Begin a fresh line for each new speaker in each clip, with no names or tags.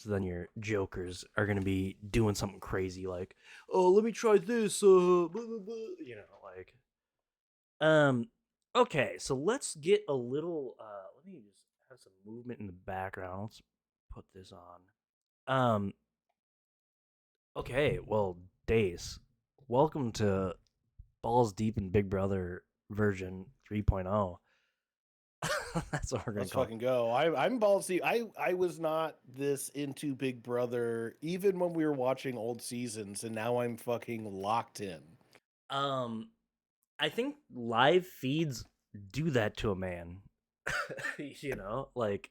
So then your jokers are gonna be doing something crazy like, "Oh, let me try this." Blah, blah, blah," like. Um. Okay, so let's get a little. Let me just have some movement in the background. Let's put this on. Okay. Well, Dace, welcome to Balls Deep in Big Brother version 3.0. That's what we're gonna
Let's
call it.
fucking go. I'm ballsy. I was not this into Big Brother even when we were watching old seasons, and now I'm fucking locked in.
Um, I think live feeds do that to a man. Like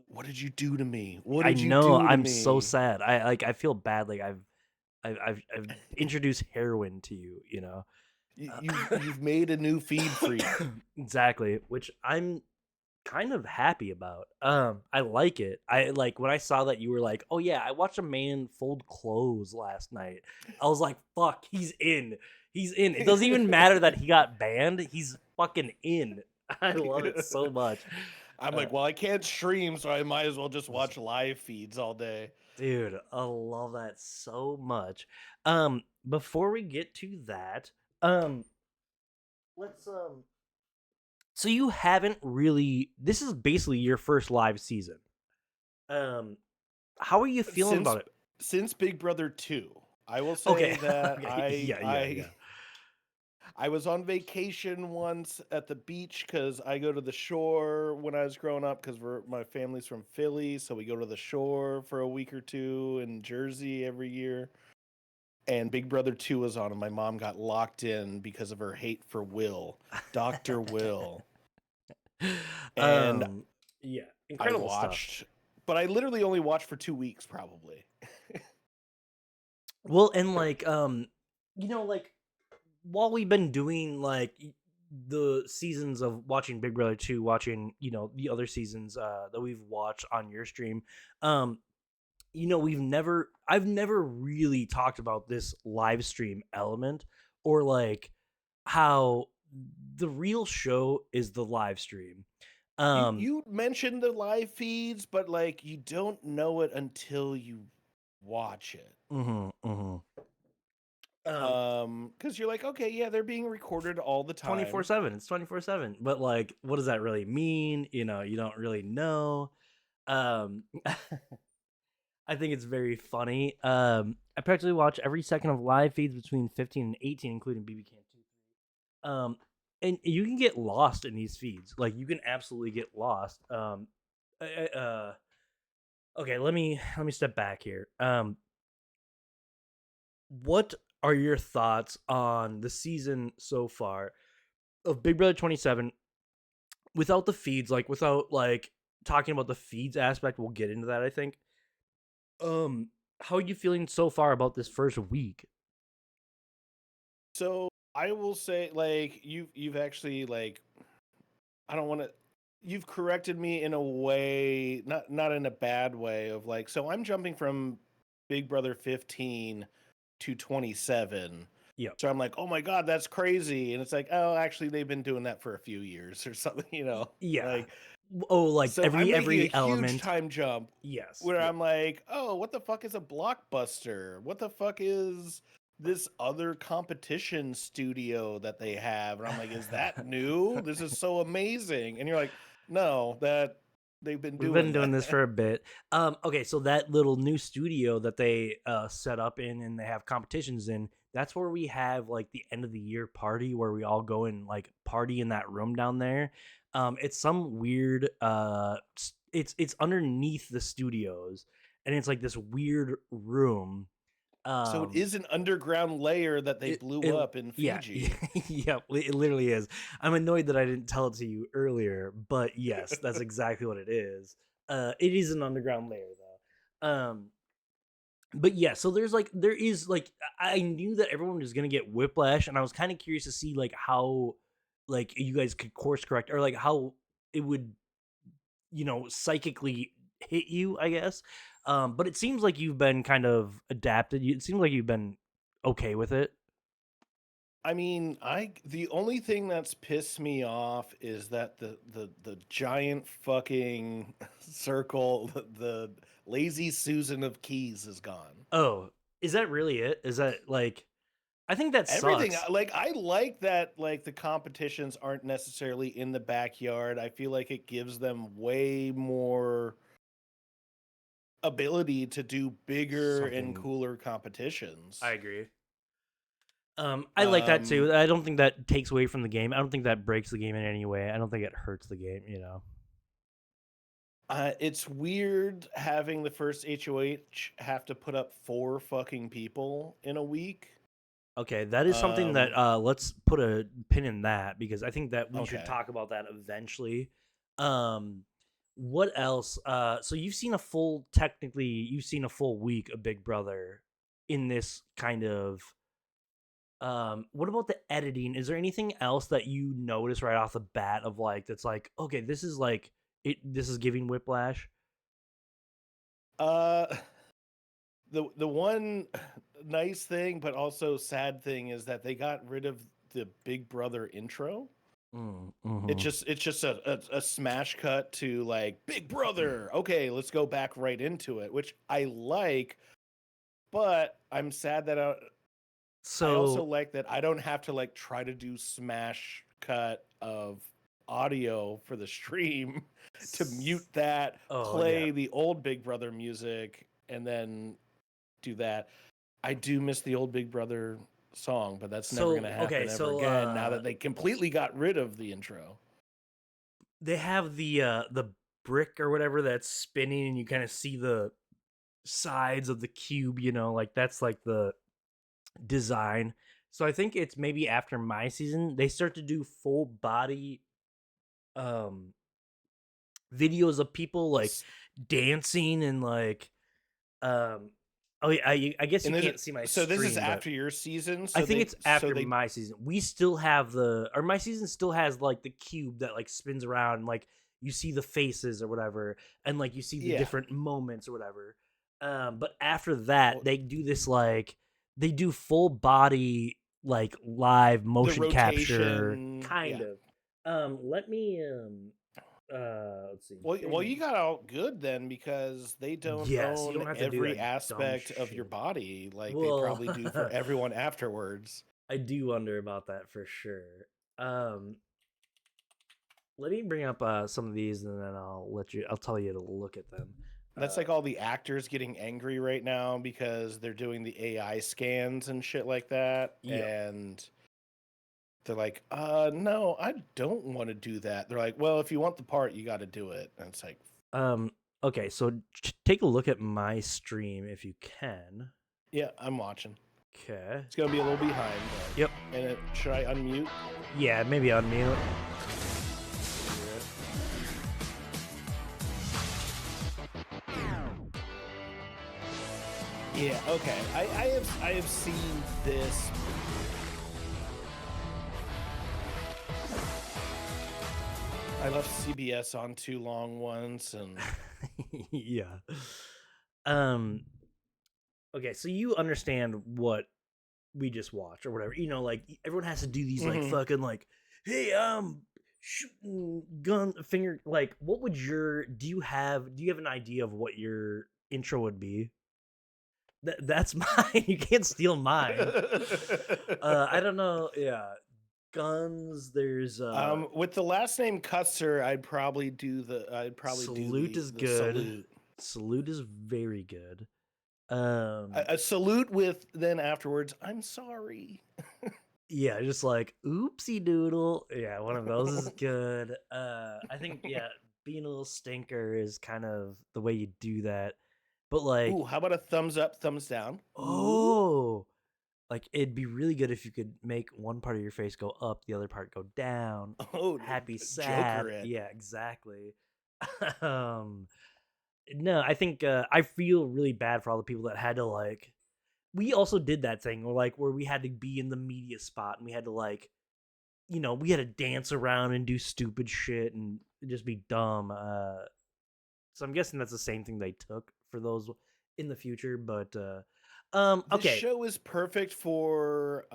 What did you do to me? What
I
did you
know
do to
I'm so
me?
sad. I feel bad. Like I've introduced heroin to you.
You've made a new feed freak.
Exactly, which I'm kind of happy about. I like it. I like when I saw that you were like, "Oh yeah, I watched a man fold clothes last night." I was like, "Fuck, he's in. He's in." It doesn't even matter that he got banned. He's fucking in. I love it so much.
I'm
Uh,
like, well, I can't stream, so I might as well just watch live feeds all day.
dude, I love that so much. Before we get to that, um, let's. So you haven't really. This is basically your first live season. Um, how are you feeling
Since
about it?
since Big Brother 2, I will say
Okay.
that
Okay. Yeah. Yeah. Yeah.
I was on vacation once at the beach because I go to the shore when I was growing up because my family's from Philly, so we go to the shore for a week or two in Jersey every year. And Big Brother 2 was on, and my mom got locked in because of her hate for Will, Dr. Will. And
um. Yeah.
I
Incredible stuff.
watched, but I literally only watched for 2 weeks, probably.
Well, and like while we've been doing the seasons of watching Big Brother 2, watching, the other seasons that we've watched on your stream, um I've never really talked about this live stream element, or like how the real show is the live stream. Um
You mentioned the live feeds, but like you don't know it until you watch it.
mhm, mhm. Um
Because you're like, okay, yeah, they're being recorded all the time.
24/7. It's 24/7. But like what does that really mean? You don't really know. I think it's very funny. I practically watch every second of live feeds between 15 and 18, including BB Can 2. And you can get lost in these feeds. Like you can absolutely get lost. Okay, let me step back here. What are your thoughts on the season so far of Big Brother 27 without the feeds? Like without like talking about the feeds aspect, we'll get into that. I think. Um, how are you feeling so far about this first week?
So I will say, like, you've actually like I don't want to. You've corrected me in a way, not in a bad way, of like. So I'm jumping from Big Brother 15 to 27.
Yep.
So I'm like, oh my god, that's crazy, and it's like, oh, actually, they've been doing that for a few years or something,
Yeah.
like.
Oh, like
So I'm making a
every
huge
element.
time jump
Yes.
where
Yeah.
I'm like, oh, what the fuck is a blockbuster? What the fuck is this other competition studio that they have? And I'm like, is that new? This is so amazing. And you're like, no, that they've been
We've been
doing
doing this
that.
for a bit. Okay, so that little new studio that they set up in and they have competitions in, that's where we have like the end of the year party where we all go and like party in that room down there. It's some weird it's underneath the studios, and it's like this weird room.
So it
Um
is an underground layer that they
it
blew
it
up in
yeah,
Fiji.
yeah, it literally is. I'm annoyed that I didn't tell it to you earlier, but yes, that's exactly what it is. It is an underground layer though. But yeah, so there is like I knew that everyone was gonna get whiplash, and I was kind of curious to see like how like you guys could course correct, or like how it would psychically hit you, I guess. But it seems like you've been kind of adapted. It seems like you've been okay with it.
I mean, the only thing that's pissed me off is that the giant fucking circle, the lazy Susan of Keys is gone.
Oh, is that really it? Is that like I think that
Everything
sucks.
like I like that like the competitions aren't necessarily in the backyard. I feel like it gives them way more ability to do bigger and
Something
cooler
I
competitions.
agree. I like that
Um
too. I don't think that takes away from the game. I don't think that breaks the game in any way. I don't think it hurts the game, you know.
It's weird having the first HOH have to put up 4 fucking people in a week.
Okay, that is something that
Um,
let's put a pin in that because I think that we should
okay.
talk about that eventually. Um what else? So you've seen a full week of Big Brother in this kind of what about the editing? Is there anything else that you notice right off the bat of like that's like, okay, this is like this is giving whiplash?
Uh, the one nice thing, but also sad thing is that they got rid of the Big Brother intro.
Mm-hmm.
It's just a smash cut to like Big Brother. Okay, let's go back right into it, which I like, but I'm sad that I also
So
like that I don't have to like try to do smash cut of audio for the stream to mute that,
oh yeah.
play the old Big Brother music, and then do that. I do miss the old Big Brother song, but that's never going to
So okay,
happen ever
so
again now that they completely got rid of the intro.
they have the brick or whatever that's spinning and you kind of see the sides of the cube, you know, like that's like the design. So I think it's maybe after my season they start to do full body um videos of people like
S-
dancing and like oh yeah, I guess you
And
can't see my
so this is
stream, but
after your season,
I
so
think it's
so
after
they
my season. We still have the or my season still has like the cube that like spins around, like you see the faces or whatever, and like you see the
yeah,
different moments or whatever. But after that,
well,
they do this like they do full body like live
the
motion capture
rotation,
kind
yeah.
of. Let me let's see.
Well, you got out good then because they don't
Yes, you
own
don't have to do
every
that dumb
aspect of your
shit.
body like they
Well,
probably do for everyone afterwards.
I do wonder about that for sure. Um, Let me bring up some of these, and then I'll tell you to look at them.
That's
Uh,
like all the actors getting angry right now because they're doing the AI scans and shit like that.
yep.
And they're like, no, I don't want to do that. They're like, well, if you want the part, you got to do it. And it's like,
Um. Okay, so take a look at my stream if you can.
yeah, I'm watching.
Okay.
It's going to be a little behind,
Yep.
but, and should I unmute?
Yeah, maybe unmute.
Yeah, okay. I have seen this. I left CBS on too long once, and
Yeah. Um. Okay, so you understand what we just watched or whatever. You know, like everyone has to do these like
Mhm.
fucking like, hey, shooting gun finger. Like, what would your do you have an idea of what your intro would be? That's mine. You can't steal mine. I don't know. Yeah, guns. There's
With the last name Custer, I'd probably do
salute is
the
good.
salute.
Salute is very good.
A salute with then afterwards, I'm sorry.
Yeah, just like oopsie doodle. Yeah, one of those is good. I think yeah, being a little stinker is kind of the way you do that. But like,
Ooh, how about a thumbs up, thumbs down? Ooh.
oh, like it'd be really good if you could make one part of your face go up, the other part go down.
Oh,
Happy,
Joker
sad.
it.
Yeah, exactly. um, no, I think I feel really bad for all the people that had to like. We also did that thing where we had to be in the media spot and we had to like we had to dance around and do stupid shit and just be dumb. So I'm guessing that's the same thing they took for those in the future. But
This
okay,
show is perfect for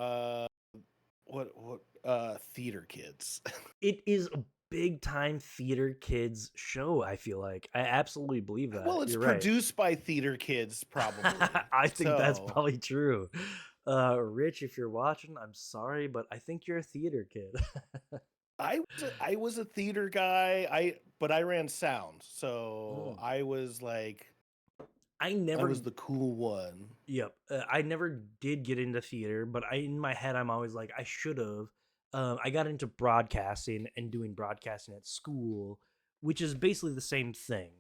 theater kids.
It is a big time theater kids show, I feel like. I absolutely believe that.
Well, it's
You're right.
produced by theater kids, probably.
I think that's
So
probably true. Rich, if you're watching, I'm sorry, but I think you're a theater kid.
I was a theater guy. But I ran sound, so
Mm.
I was like
I
I
never
was the cool one.
Yep. I never did get into theater, but in my head, I'm always like, I should have. I got into broadcasting and doing broadcasting at school, which is basically the same thing,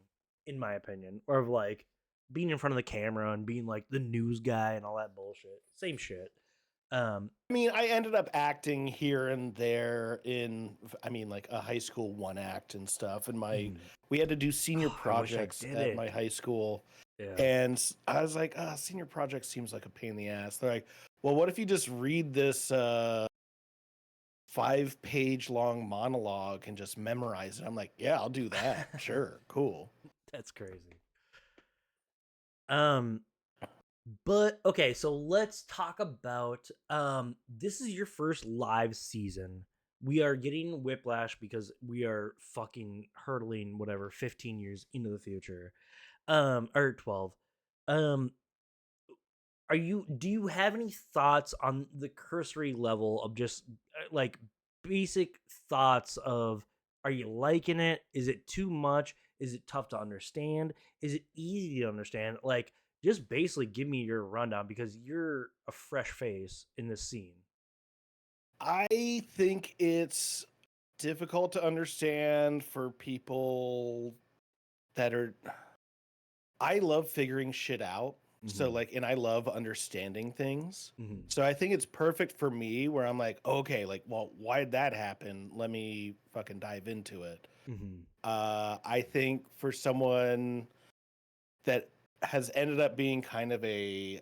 in my opinion, or of like being in front of the camera and being like the news guy and all that bullshit. Same shit. Um,
I mean, I ended up acting here and there like a high school one act and stuff. And
mhm.
we had to do senior
Oh, I wish I
projects
did
at my
it.
high school.
Yeah.
And I was like, senior project seems like a pain in the ass. They're like, well, what if you just read this 5-page long monologue and just memorize it? I'm like, yeah, I'll do that. Sure, cool.
That's crazy. Um, But okay, so let's talk about this is your first live season. We are getting whiplash because we are fucking hurtling whatever 15 years into the future. Or 12. Um do you have any thoughts on the cursory level of just like basic thoughts of, are you liking it? Is it too much? Is it tough to understand? Is it easy to understand? Like, just basically give me your rundown because you're a fresh face in this scene.
I think it's difficult to understand for people that are I love figuring shit out. So
Hmm.
like and I love understanding things.
Hmm.
So I think it's perfect for me where I'm like, okay, like, well, why did that happen? Let me fucking dive into it.
Hmm.
I think for someone that has ended up being kind of a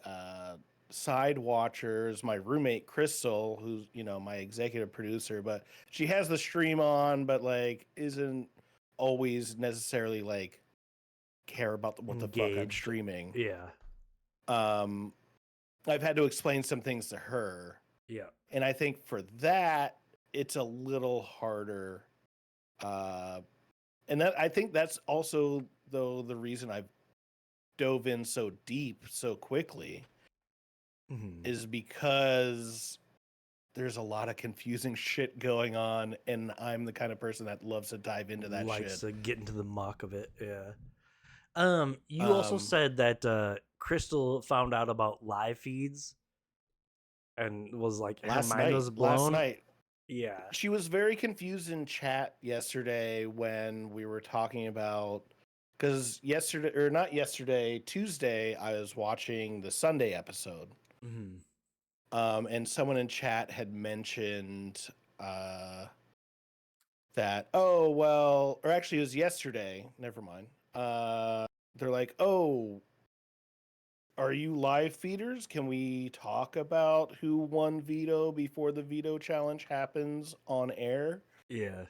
side watcher is my roommate Crystal, who's my executive producer, but she has the stream on, but like isn't always necessarily like care about what the fuck I'm
Engaged.
streaming.
Yeah.
Um, I've had to explain some things to her,
Yeah.
and I think for that it's a little harder. Uh, and that I think that's also though the reason I've dove in so deep so quickly
Hmm.
is because there's a lot of confusing shit going on, and I'm the kind of person that loves to dive into that
Likes
shit.
to get into the muck of it. Yeah. You also
Um,
said that Crystal found out about live feeds and was like her mind was
last
blown.
night,
Yeah.
she was very confused in chat yesterday when we were talking about because yesterday or not yesterday, Tuesday, I was watching the Sunday episode.
Hmm.
And someone in chat had mentioned that, oh, well, or actually it was yesterday, never mind. They're like, oh, are you live feeders? Can we talk about who won veto before the veto challenge happens on air?
Yeah.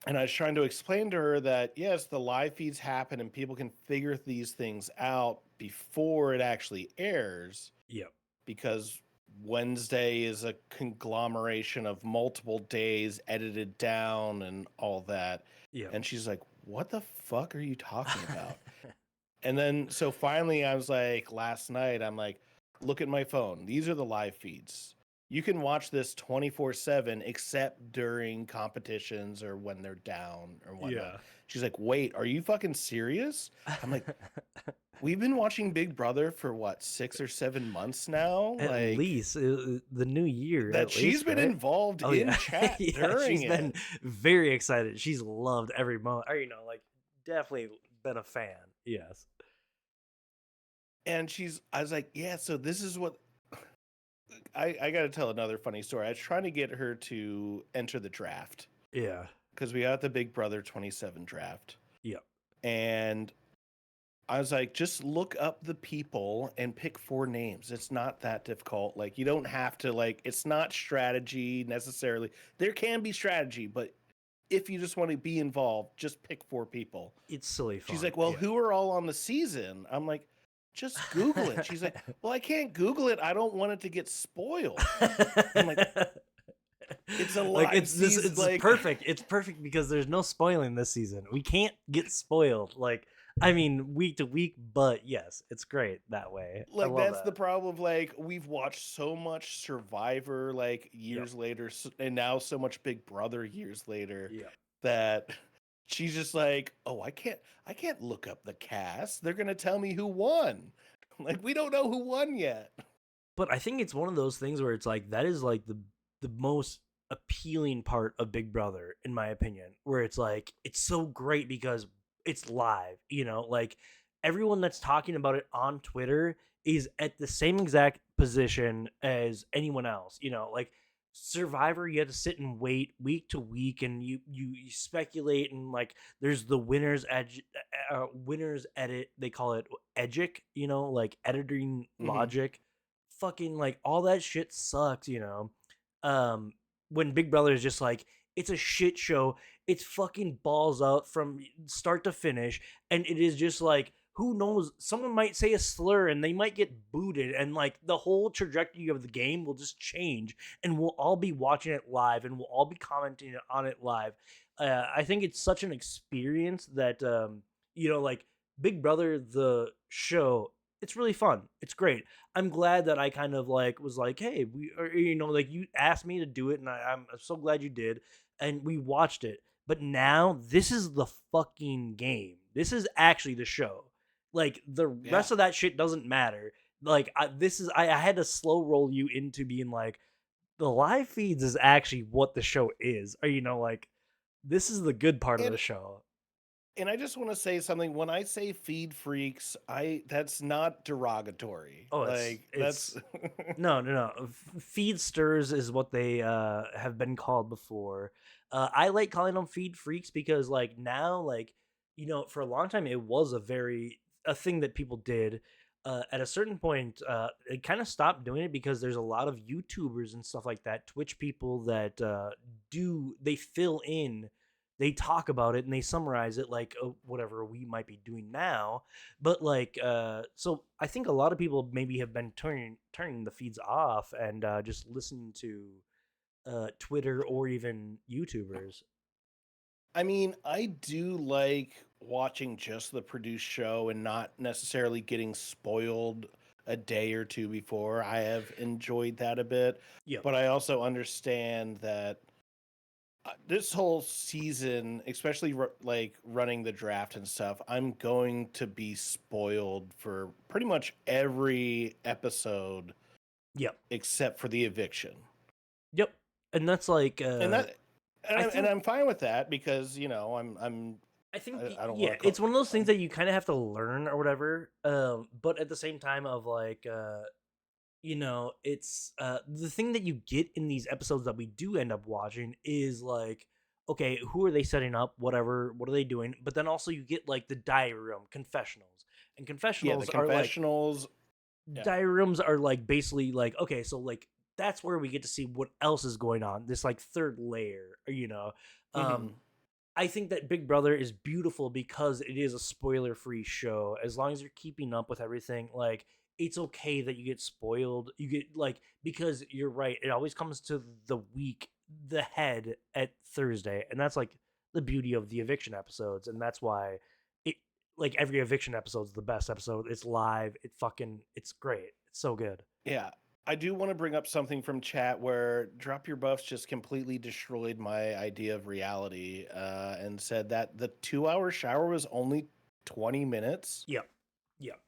And I was trying to explain to her that yes, the live feeds happen and people can figure these things out before it actually airs
Yep.
because Wednesday is a conglomeration of multiple days edited down and all that.
Yep.
And she's like, what the fuck are you talking about? And then, so finally, I was like, last night, I'm like, look at my phone. These are the live feeds. You can watch this 24/7 except during competitions or when they're down or whatnot.
Yeah.
She's like, wait, are you fucking serious? I'm like, we've been watching Big Brother for what, 6 or 7 months now?
At
Like,
least the new year,
that
at
she's
least,
been
right?
involved
Oh
in
yeah.
chat
Yeah,
during
she's been
it.
very excited. She's loved every moment. Or like definitely been a fan. Yes.
And I was like, yeah, so this is what I got to tell another funny story. I was trying to get her to enter the draft
Yeah.
because we got the Big Brother 27 draft.
Yep.
And I was like, just look up the people and pick 4 names. It's not that difficult. Like, you don't have to, like, it's not strategy necessarily. There can be strategy, but if you just want to be involved, just pick 4 people.
It's silly
She's
fun.
like, well,
Yeah.
who are all on the season? I'm like, just Google it. She's like, well, I can't Google it. I don't want it to get spoiled. I'm like, it's a
Like
live season.
it's
Like,
perfect. It's perfect because there's no spoiling this season. We can't get spoiled. Like I mean, week to week, but yes, it's great that way. I
like
love
that's
that.
the problem. Like, we've watched so much Survivor, like
Yep.
years later, and now so much Big Brother years later,
Yep.
that she's just like, oh, I can't look up the cast. They're gonna tell me who won. Like, we don't know who won yet.
But I think it's one of those things where it's like that is like the most appealing part of Big Brother in my opinion, where it's like it's so great because it's live, you know, like everyone that's talking about it on Twitter is at the same exact position as anyone else, you know, like Survivor, you have to sit and wait week to week, and you speculate, and like there's the winners edit, they call it edgic, you know, like editing
Hmm.
logic, fucking like all that shit sucks, you know. Um when Big Brother is just like it's a shit show, it's fucking balls out from start to finish, and it is just like who knows, someone might say a slur and they might get booted, and like the whole trajectory of the game will just change, and we'll all be watching it live, and we'll all be commenting on it live. I think it's such an experience that you know, like Big Brother the show, it's really fun, it's great. I'm glad that I kind of like was like, hey, we, or, you know, like you asked me to do it, and I'm so glad you did, and we watched it. But now this is the fucking game. This is actually the show. Like the
Yeah.
rest of that shit doesn't matter. Like this is I had to slow roll you into being like the live feeds is actually what the show is. Or you know, like this is the good part of the
And
show.
I just want to say something. When I say feed freaks, I that's not derogatory.
Oh,
Like, that's
it's no, no, no. Feedsters is what they have been called before. I like calling them feed freaks because, like, now, like, you know, for a long time it was a thing that people did. At a certain point, they kind of stopped doing it because there's a lot of YouTubers and stuff like that, Twitch people that they fill in, they talk about it and they summarize it like whatever we might be doing now, but like so I think a lot of people maybe have been turning the feeds off and just listening to Twitter or even YouTubers.
I mean, I do like watching just the produced show and not necessarily getting spoiled a day or two before. I have enjoyed that a bit,
Yep.
but I also understand that this whole season, especially like running the draft and stuff, I'm going to be spoiled for pretty much every episode
Yep.
except for the eviction.
Yep. And that's like
And
I
and
think
I'm fine with that because, I don't want
yeah,
to call
it's one of those things that you kind of have to learn or whatever. But at the same time of like you know, it's the thing that you get in these episodes that we do end up watching is like, okay, who are they setting up, whatever, what are they doing, but then also you get like the diary room confessionals, and
yeah, the
confessionals are like
confessionals. Yeah.
diary rooms are like basically like, okay, so like that's where we get to see what else is going on, this like third layer, you know. um
Hmm.
I think that Big Brother is beautiful because it is a spoiler free show. As long as you're keeping up with everything, like it's okay that you get spoiled. You get like, because you're right, it always comes to the week, the head at Thursday, and that's like the beauty of the eviction episodes, and that's why it, like every eviction episode is the best episode. It's live. It's great. It's so good.
Yeah. I do want to bring up something from chat where Drop Your Buffs just completely destroyed my idea of reality, and said that the 2 hour shower was only 20 minutes.
Yep. Yep.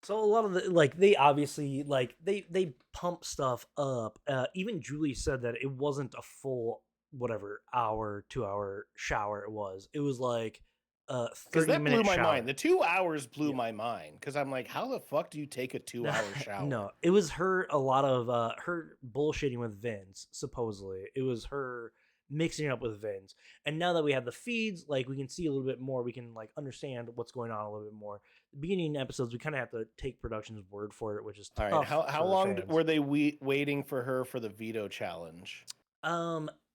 So a lot of the like they obviously like they pump stuff up. Even Julie said that it wasn't a full whatever hour, 2 hour shower it was. It was like a
Because
30
that blew
minute
my mind.
shower.
The 2 hours blew
Yeah.
my mind because I'm like, how the fuck do you take a 2 hour
No,
shower?
it was her, a lot of her bullshitting with Vince, supposedly. It was her mixing it up with Vince. And now that we have the feeds, like we can see a little bit more, we can like understand what's going on a little bit more. The beginning episodes, we kind of have to take production's word for it, which is
All right.
tough
How
for
long
fans.
were they waiting for her for the veto challenge?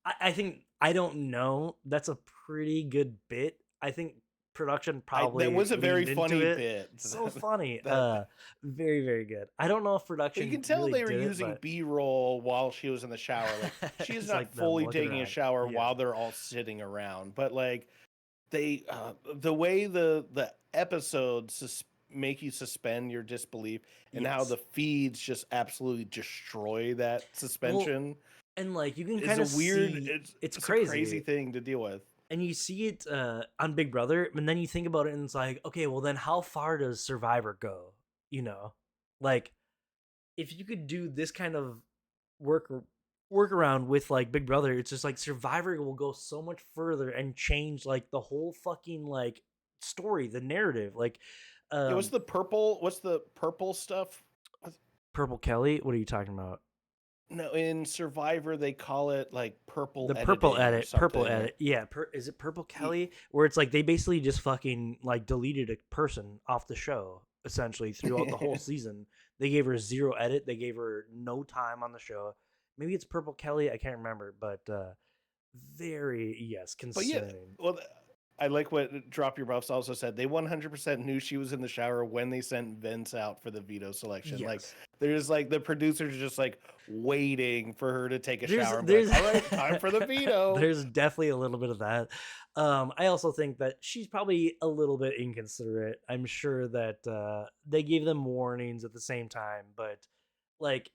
I think I don't know. That's a pretty good bit. I think production
That
probably
was a very
leaned into
funny
it.
bit.
So funny.
That
Very, very good. I don't know if
But you
production
can tell
really
they were
did it,
using
but
B-roll while she was in the shower. Like she's
it's
not
like them
fully
looking
taking a
around.
shower
Yeah.
while they're all sitting around, but like they the way the episodes make you suspend your disbelief and how
Yes.
the feeds just absolutely destroy that
Well,
suspension
and like you can
is
kind
a
of
weird
see it's
it's a crazy
crazy.
thing to deal with.
And you see it on Big Brother, and then you think about it, and it's like, okay, well, then how far does Survivor go? You know, like if you could do this kind of work workaround with like Big Brother, it's just like Survivor will go so much further and change like the whole fucking like story, the narrative. Like,
Yeah,
um,
what's the purple stuff?
Purple Kelly. What are you talking about?
No, in Survivor they call it like purple
The
editing or
purple
something.
edit. Yeah, is it Purple
Y-
Kelly? Where it's like they basically just fucking like deleted a person off the show essentially throughout the whole season. They gave her zero edit. They gave her no time on the show. Maybe it's Purple Kelly. I can't remember, but very yes,
But yeah,
concerning.
well, I like what Drop Your Buffs also said. They 100% knew she was in the shower when they sent Vince out for the veto selection. Like,
Yes,
there's like the producers are just like waiting for her to take a
there's
shower and be
there's
like, all right, time for the veto.
there's definitely a little bit of that. I also think that she's probably a little bit inconsiderate. I'm sure that they gave them warnings at the same time, but like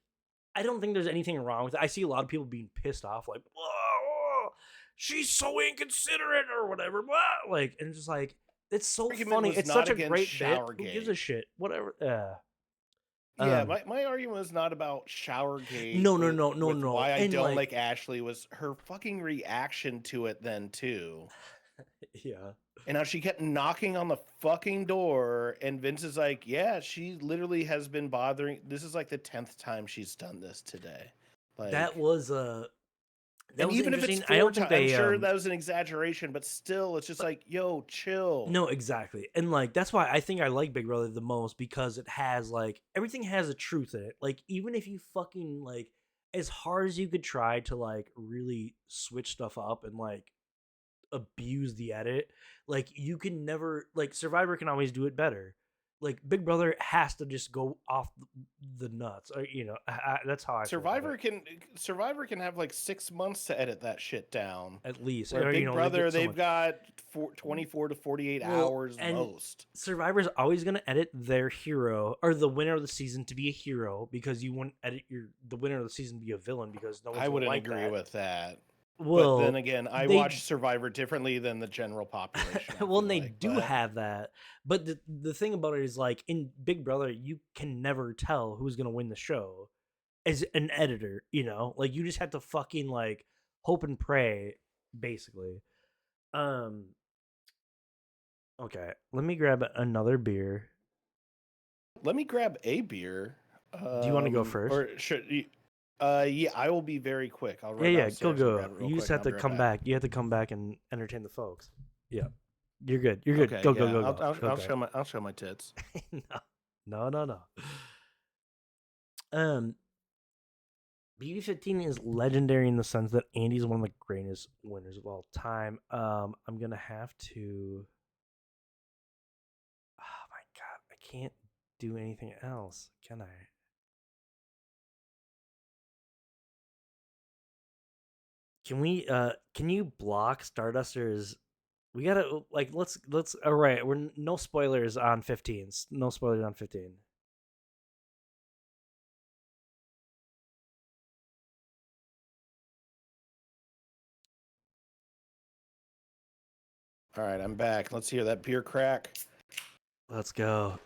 I don't think there's anything wrong with it. I see a lot of people being pissed off, like, "Whoa, she's so inconsiderate or whatever." Blah. Like, and just like, it's so
Argument
funny.
was
It's
not
such a
against
great bit. Who gives a
Showergate.
shit? Whatever.
Yeah,
Um,
my argument was not about Showergate
no, no, no, no,
with
no.
why I
And
don't
like,
like Ashley was her fucking reaction to it then too.
yeah,
And how she kept knocking on the fucking door, and Vince is like, "Yeah, she literally has been bothering. This is like the 10th time she's done this today."
that
Like,
was that
and
was
even if it's
interesting. I
four
don't think
times, I'm
they
sure that was an exaggeration, but still, it's just
but
like, "Yo, chill."
no, exactly. And like that's why I think I like Big Brother the most because it has like everything has a truth in it. Like even if you fucking like as hard as you could try to like really switch stuff up and like abuse the edit, like you can never like Survivor can always do it better. Like Big Brother has to just go off the nuts. Or, that's how I feel about it.
Survivor can Survivor can have like 6 months to edit that shit down.
At least,
Where
or
Big
they
Brother,
get so
they've
much.
got 24 to 48
Well,
hours
and
most.
Survivor's always going to edit their hero or the winner of the season to be a hero because you wouldn't edit the winner of the season to be a villain because no one's
I
going to
wouldn't
like
agree
that.
with that. But then
Well,
again, I
they
watch Survivor differently than the general population, I
well,
feel
and they
like.
do
But
have that. But the thing about it is like in Big Brother, you can never tell who's going to win the show as an editor, Like you just have to fucking like hope and pray basically. Um okay, let me grab another beer.
let me grab a beer.
Do you want to go first?
Or should you? Yeah, I will be very quick. I'll
Yeah,
run
yeah, go
downstairs and
go.
grab it real
You just
quick, and
have
I'll
to
be right
come
back.
back. You have to come back and entertain the folks. Yeah. You're good. You're good.
Okay,
Go, go,
yeah,
go, go. Go, go.
I'll show my tits.
No. No, no, no. Um BB15 is legendary in the sense that Andy's one of the greatest winners of all time. I'm gonna have to oh my god, I can't do anything else, can I? Can you block Stardust or is we gotta like let's all right, we're no spoilers on 15s. No spoilers on 15.
All right, I'm back. Let's hear that beer crack.
Let's go.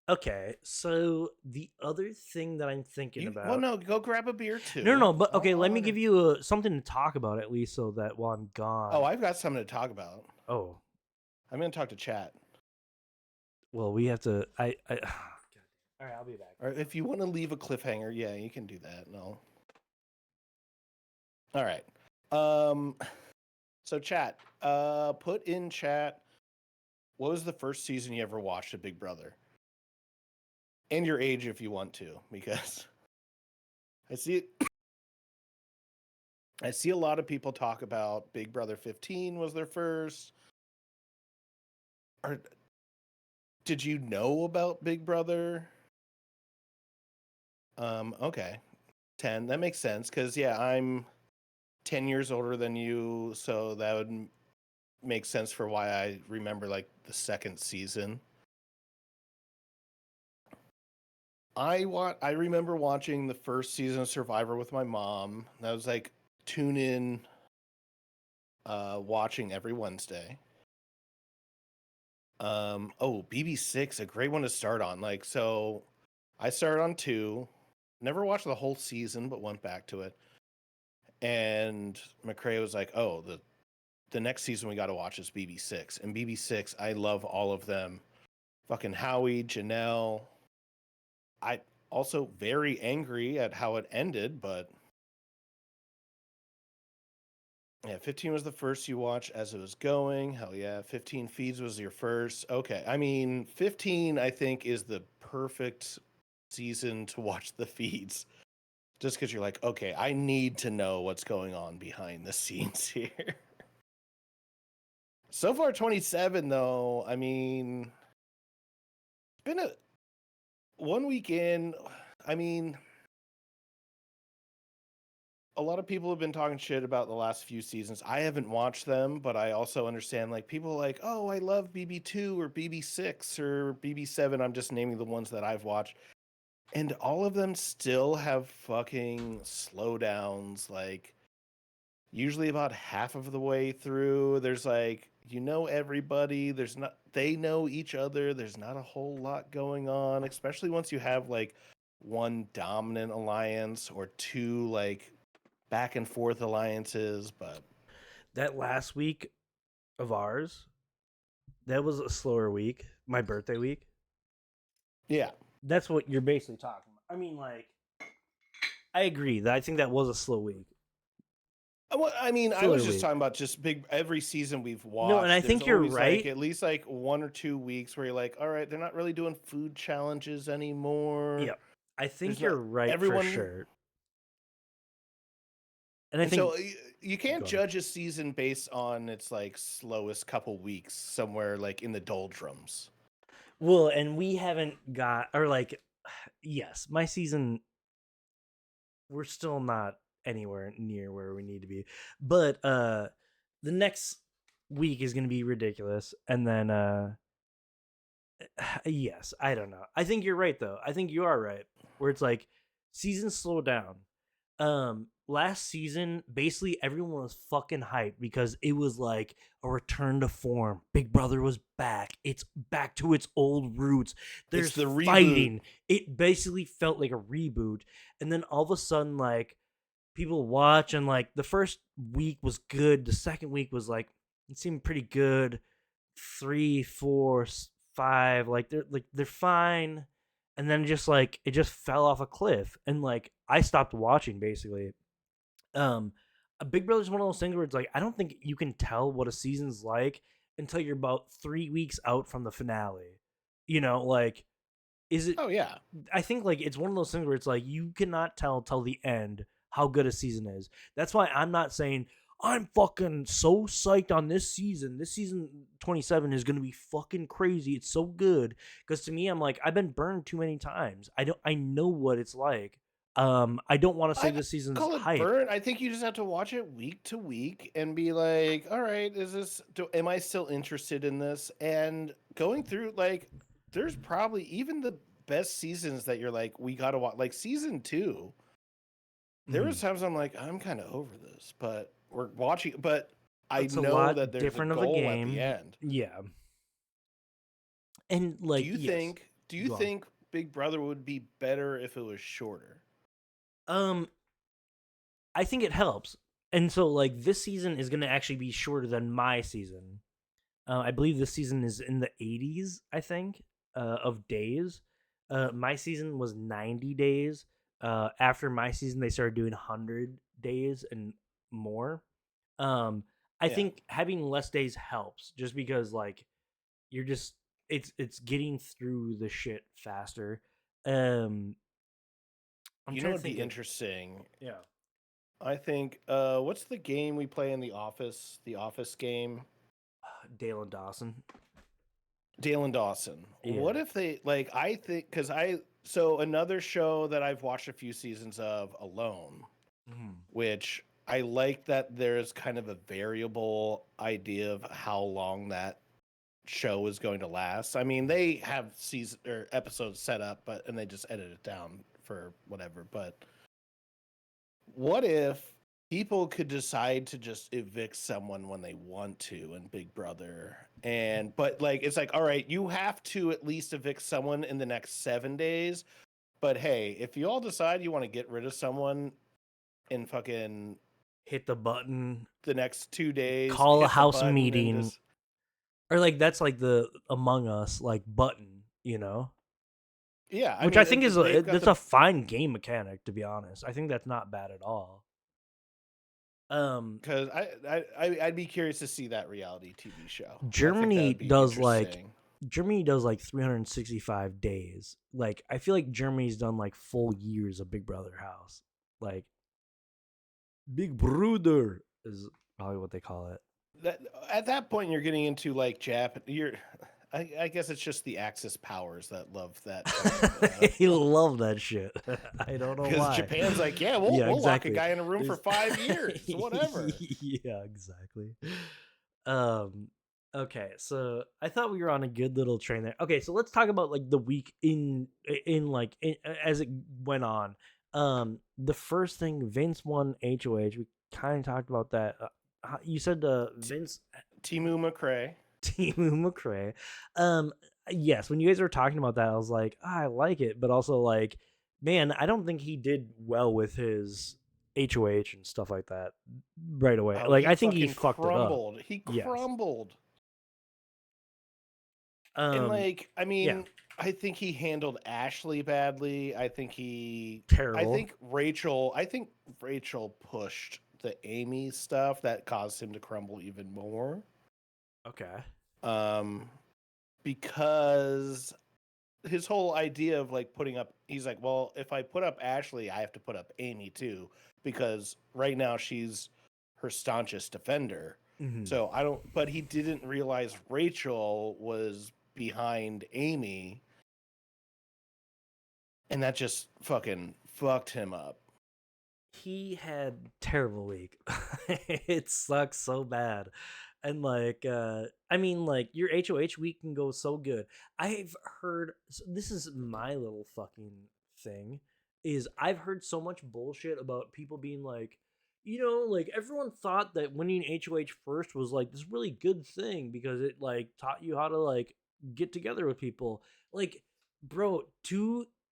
Okay, so the other thing that I'm thinking
Well,
about
no, go grab a beer
no, no,
too.
no, but okay,
I'll
let me
order.
give you something to talk about at least so that while I'm
Oh,
gone.
I've got something to talk about.
Oh,
I'm gonna talk to chat.
well, we have to. All right, I'll be back.
Or if you want to leave a cliffhanger, yeah, you can do that. No. All right. Um. So chat. Put in chat. What was the first season you ever watched of Big Brother? And your age, if you want to, because I see I see a lot of people talk about Big Brother 15 was their first. Are, did you know about Big Brother? Okay. 10. That makes sense because yeah, I'm 10 years older than you, so that would make sense for why I remember like the second season. I remember watching the first season of Survivor with my mom. That was like tune in watching every Wednesday. Oh, BB6, a great one to start on. Like, so I started on 2, never watched the whole season, but went back to it. And McCrae was like, "Oh, the next season we got to watch is BB6." And BB6, I love all of them. Fucking Howie, Janelle. I also very angry at how it ended, but yeah, 15 was the first you watched as it was going. Hell yeah. 15 Feeds was your first. Okay. I mean, 15, I think, is the perfect season to watch the feeds. Just because you're like, okay, I need to know what's going on behind the scenes here. So far, 27, though, I mean, it's been a 1 week in. I mean, a lot of people have been talking shit about the last few seasons. I haven't watched them, but I also understand like people like, oh, I love BB2 or BB6 or BB7. I'm just naming the ones that I've watched. And all of them still have fucking slowdowns, like usually about half of the way through. There's like, everybody. There's not, they know each other. There's not a whole lot going on, especially once you have like one dominant alliance or two like back and forth alliances, but
That last week of ours, that was a slower week. My birthday week.
yeah.
That's what you're basically talking about. I mean, like, I agree that I think that was a slow week.
Well, I mean, I
Slower
was just
week.
talking about just big every season we've
No, and I
watched. There's
think you're
always like
right.
at least like 1 or 2 weeks where you're like, all right, they're not really doing food challenges anymore.
Yeah, I
There's
think
not
you're right for
everyone,
sure. And I
and so
think
you can't
go ahead.
judge a season based on its like slowest couple weeks somewhere like in the doldrums.
Well, and we haven't got or like yes, my season we're still not anywhere near where we need to be. But the next week is going to be ridiculous and then yes, I don't know. I think you're right though. I think you are right. Where it's like seasons slow down. Last season basically everyone was fucking hyped because it was like a return to form. Big Brother was back. It's back to its old roots.
It's
There's
the reboot.
fighting. It basically felt like a reboot. And then all of a sudden like people watch and like the first week was good. The second week was like it seemed pretty good. 3, 4, 5, like they're fine, and then just like it just fell off a cliff, and like I stopped watching basically. Um, a Big Brother's one of those things where it's like I don't think you can tell what a season's like until you're about 3 weeks out from the finale. Like is it
Oh yeah.
I think like it's one of those things where it's like you cannot tell till the end how good a season is. That's why I'm not saying I'm fucking so psyched on this season. This season 27 is gonna be fucking crazy. It's so good because to me, I'm like I've been burned too many times. I know what it's like. I don't want to say
I
this season's
call it
hype.
burn. I think you just have to watch it week to week and be like, all right, am I still interested in this? And going through, like, there's probably even the best seasons that you're like, we got to watch. Like, season 2, there was
Mhm.
times I'm like, I'm kind of over this, but we're watching. But I
It's a
know that
lot
there's a
different of a
goal at the
game.
end.
Yeah, and like yes,
Do you
go on.
think Big Brother would be better if it was shorter?
Um, I think it helps. And so like this season is going to actually be shorter than my season. I believe this season is in the 80s, I think, of days. My season was 90 days. After my season they started doing 100 days and more. Um I
Yeah.
think having less days helps just because like you're just it's getting through the shit faster. Um I'm
You know,
trying to
it'd be
think of
interesting.
yeah.
I think what's the game we play in the office? The office game.
Dale and Dawson.
Dale and Dawson. What
Yeah.
if they like? I think because so another show that I've watched a few seasons of, Alone,
Mhm.
which I like that there's kind of a variable idea of how long that show is going to last. I mean, they have season or episodes set up, but and they just edit it down for whatever. But what if people could decide to just evict someone when they want to in Big Brother? And but like it's like, all right, you have to at least evict someone in the next 7 days. But hey, if you all decide you want to get rid of someone in fucking
Hit the button,
the next 2 days,
call a
hit the
house
button and
meeting,
just
or like that's like the Among Us like button, you know,
yeah, I
which I
mean
think is
they've got
that's
the
a fine game mechanic, to be honest. I think that's not bad at all.
because I'd be curious to see that reality TV show. I think that
Germany
would be
does like
interesting.
Germany does like 365 days. Like I feel like Germany's done like full years of Big Brother house. Like Big Brother is probably what they call it.
That at that point you're getting into like you're I guess it's just the Axis powers that love that kind of
They love that shit. I don't know
because
why.
Japan's like, yeah, we'll
Yeah,
we'll lock a
exactly.
guy in a room for
There's
5 years, whatever.
yeah, exactly. Um okay, so I thought we were on a good little train there. Okay, so let's talk about like the week as it went on. The first thing, Vince won HOH. We kind of talked about that. You said Vince
Timu McRae.
Timu McRae. Um, yes, when you guys were talking about that, I was like, I like it, but also like, man, I don't think he did well with his HOH and stuff like that right away.
Oh,
Like,
he
I think he
fucking
fucked it up.
crumbled. He
Yes.
crumbled. And
Um,
like, I
yeah,
mean, I think he handled Ashley badly.
terrible.
I think Rachel pushed the Amy stuff that caused him to crumble even more.
Okay.
Um because his whole idea of like putting up he's like, well, if I put up Ashley, I have to put up Amy too because right now she's her staunchest defender.
Hmm.
So I don't but he didn't realize Rachel was behind Amy and that just fucking fucked him up.
He had terrible week. It sucks so bad. And like I mean like your HOH week can go so good. I've heard this is my little fucking thing is I've heard so much bullshit about people being like, like everyone thought that winning HOH first was like this really good thing because it like taught you how to like get together with people. Like bro,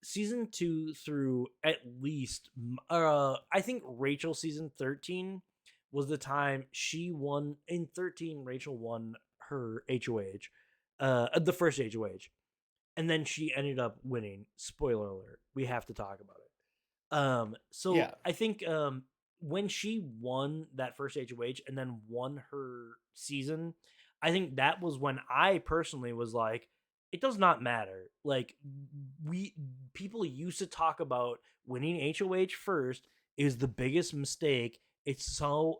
season 2 through at least I think Rachel season 13 was the time she won. In 13 Rachel won her HOH, the first HOH, and then she ended up winning. Spoiler alert, we have to talk about it. So
Yeah.
I think when she won that first HOH and then won her season, I think that was when I personally was like, it does not matter. Like we people used to talk about winning HOH first is the biggest mistake. It's so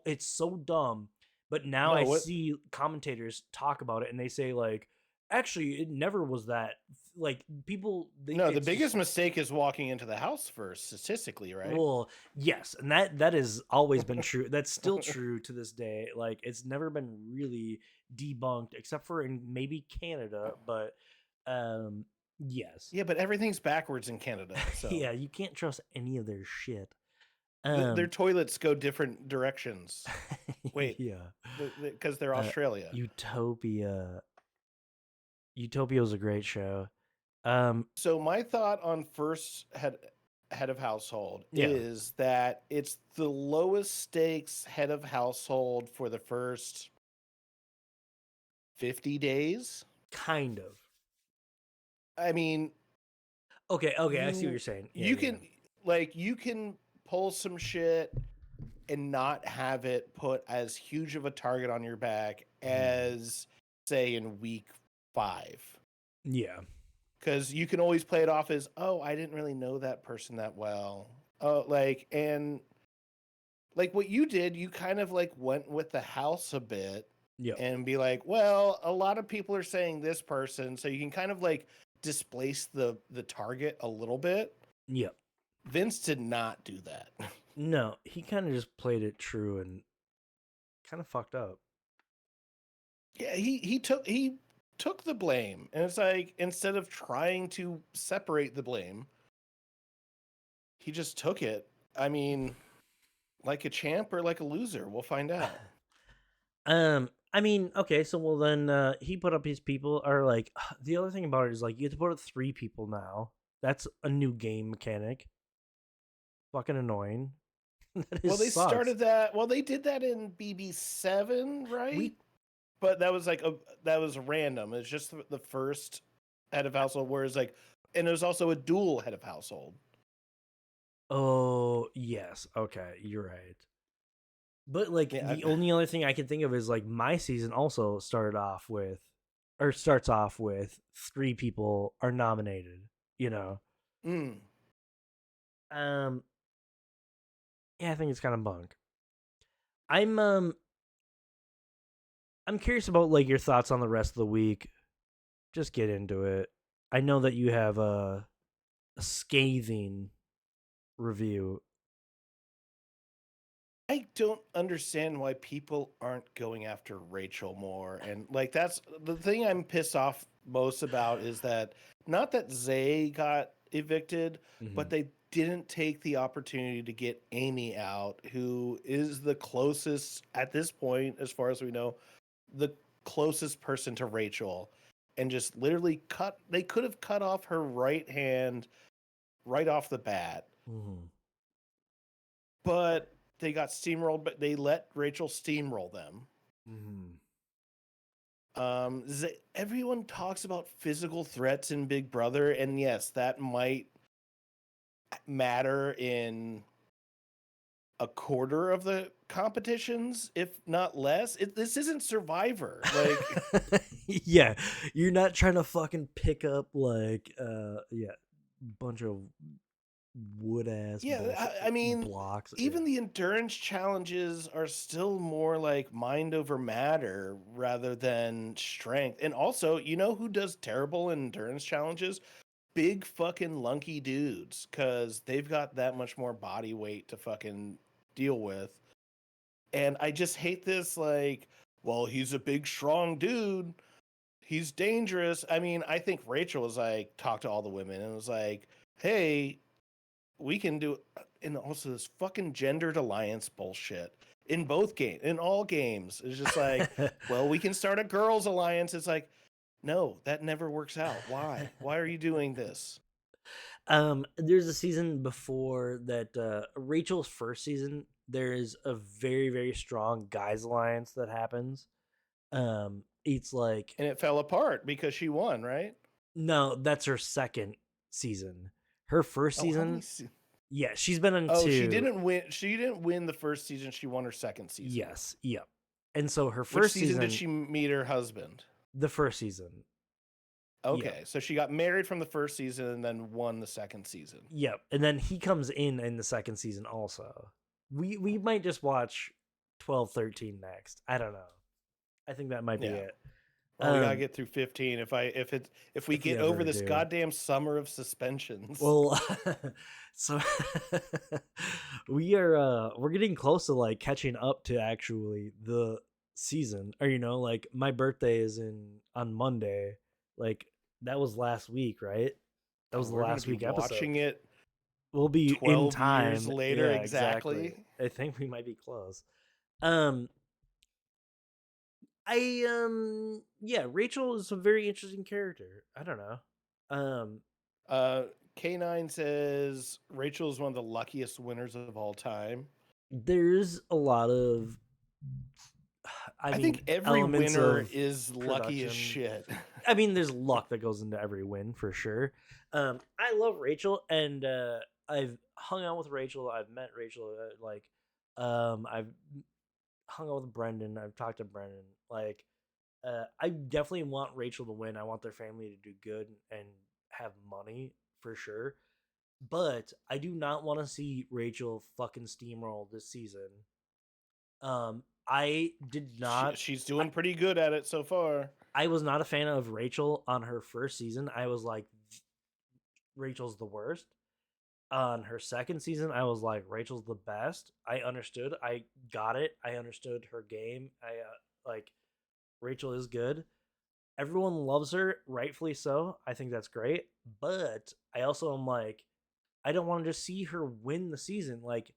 dumb. But now I
No, what
see commentators talk about it and they say like, actually, it never was that. Like people,
no, the
it's just
biggest mistake is walking into the house first, statistically, right?
well, yes, and that has always been true. That's still true to this day. Like it's never been really debunked, except for in maybe Canada. But yes,
Yeah, but everything's backwards in Canada, so
yeah, you can't trust any of their shit.
their
Um,
toilets go different directions. Wait,
yeah,
because they're
uh,
Australia.
Utopia. Utopia was a great show. Um,
So my thought on first head of household
yeah,
is that it's the lowest stakes head of household for the first 50 days.
kind of.
I mean,
Okay, okay, I see what you're
you
saying. Yeah,
you
yeah.
can you can pull some shit and not have it put as huge of a target on your back
Mhm.
as say in week 5.
Yeah.
Because you can always play it off as, oh, I didn't really know that person that well. Oh, and like what you did, you kind of like went with the house a bit
Yep.
and be like, well, a lot of people are saying this person, so you can kind of like displace the target a little bit.
Yep.
Vince did not do that.
No, he kind of just played it true and kind of fucked up.
Yeah, he took the blame, and it's like instead of trying to separate the blame, he just took it. I mean, like a champ or like a loser, we'll find out.
I mean, okay, so well then he put up his people or like the other thing about it is like you have to put up 3 people now. That's a new game mechanic. Fucking annoying. That
Well,
is
they
sucks.
started that. Well, they did that in BB7, right?
We
But that was like that was random. It's just the first head of household, whereas like, and it was also a dual head of household.
Oh, yes. Okay, you're right. But like
Yeah,
the only other thing I can think of is like my season also started off with or starts off with 3 people are nominated, you know.
mm,
Um yeah, I think it's kind of bunk. I'm curious about like your thoughts on the rest of the week. Just get into it. I know that you have a scathing review.
I don't understand why people aren't going after Rachel more. And like that's the thing I'm pissed off most about is that not that Zay got evicted,
Mm-hmm.
but they didn't take the opportunity to get Amy out, who is the closest at this point, as far as we know, the closest person to Rachel, and just literally they could have cut off her right hand right off the bat,
Mm-hmm.
but they got steamrolled, but they let Rachel steamroll them.
Mm-hmm.
Everyone talks about physical threats in Big Brother, and yes, that might matter in a quarter of the competitions, if not less. This isn't Survivor. Like,
Yeah, you're not trying to fucking pick up like yeah, bunch of wood ass
yeah,
bullshit
I mean,
blocks.
even
Yeah.
the endurance challenges are still more like mind over matter rather than strength. And also, you know who does terrible in endurance challenges? Big fucking lunky dudes, because they've got that much more body weight to fucking deal with. And I just hate this, like, well, he's a big, strong dude. He's dangerous. I mean, I think Rachel was like, talked to all the women and was like, hey, we can do, and also this fucking gendered alliance bullshit in both games, in all games. It's just like, well, we can start a girls' alliance. It's like, no, that never works out. Why? Why are you doing this?
There's a season before that, Rachel's first season. There is a very very strong guys alliance that happens. It's like
And it fell apart because she won, right?
no, that's her second season. Her first
Oh, how many?
season, yeah, she's been in
Oh, she
2.
didn't win. She didn't win the first season. She won her second season.
Yes, yep. And so her
Which
first
season did
season,
she meet her husband?
the first season, yep,
Okay, so she got married from the first season and then won the second season.
yep. And then he comes in the second season also. We might just watch 12, 13 next. I don't know. I think that might be
Yeah.
it.
Well, we gotta
Um,
get through 15. If we
if we
get over
ever
this
do.
goddamn summer of suspensions.
Well, so we're getting close to like catching up to actually the season. Or like my birthday is in on Monday. Like that was last week, right? That
Oh,
was the
we're gonna
last
be
week episode.
watching it
We'll be in
12 years
time.
later
Yeah, exactly.
exactly.
I think we might be close. Um yeah, Rachel is a very interesting character. I don't know. Um
Uh K9 says Rachel is one of the luckiest winners of all time.
there's a lot of I
I
mean
think every
elements
winner
of
is lucky as
production.
shit.
I mean there's luck that goes into every win for sure. I love Rachel and I've hung out with Rachel. I've met Rachel I've hung out with Brendan. I've talked to Brendan. Like I definitely want Rachel to win. I want their family to do good and have money for sure. But I do not want to see Rachel fucking steamroll this season I did not.
She's
I,
doing pretty good at it so far.
I was not a fan of Rachel on her first season. I was like, Rachel's the worst. On her second season, I was like, Rachel's the best. I understood. I got it. I understood her game. I like Rachel is good. Everyone loves her, rightfully so. I think that's great. But I also am like, I don't want to just see her win the season. Like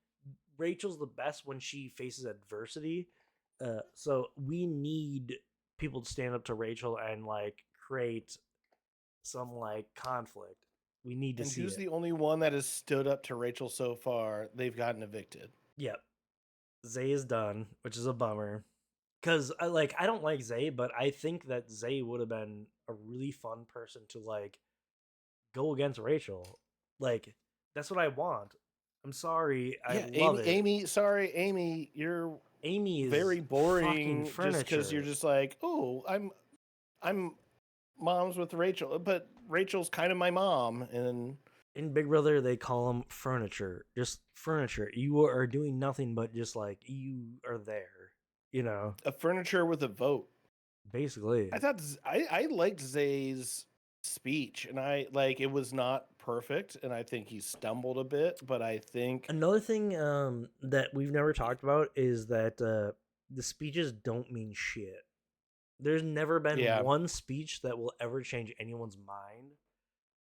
Rachel's the best when she faces adversity. So we need people to stand up to Rachel and like create some like conflict. We need to
And
see
who's
it.
the only one that has stood up to Rachel so far? They've gotten evicted.
Yep. Zay is done, which is a bummer. Cause I don't like Zay, but I think that Zay would have been a really fun person to like go against Rachel. Like that's what I want. I'm sorry, I
Yeah,
love it.
Sorry, Amy, you're
Amy is
very
fucking
boring just because you're
furniture.
just like, oh, I'm moms with Rachel, but Rachel's kind of my mom, and
In Big Brother, they call them furniture. Just furniture. You are doing nothing but just like you are there. You know,
a furniture with a vote.
basically.
I liked Zay's speech, and I like it was not perfect, and I think he stumbled a bit, but I think
Another thing that we've never talked about is that the speeches don't mean shit. There's never been
yeah,
one speech that will ever change anyone's mind.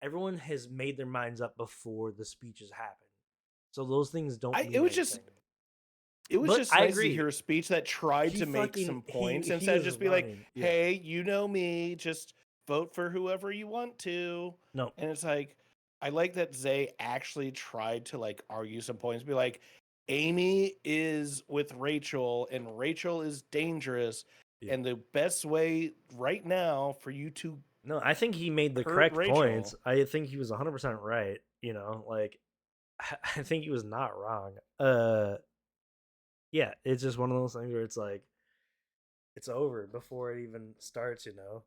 Everyone has made their minds up before the speeches happen. So those things don't
I
mean anything.
it was
But
just
I
nice to
agree.
hear a speech that tried
He
to make
fucking
some points
he
instead of
is
just be like,
running. Yeah.
"Hey, you know me, just vote for whoever you want to."
No.
And it's like, I like that Zay actually tried to like argue some points, be like, Amy is with Rachel, and Rachel is dangerous,
Yeah.
and the best way right now for you to
No, I think he made the
hurt
correct points.
Rachel.
I think he was 100% right, you know, like I think he was not wrong. Yeah, it's just one of those things where it's like it's over before it even starts, you know.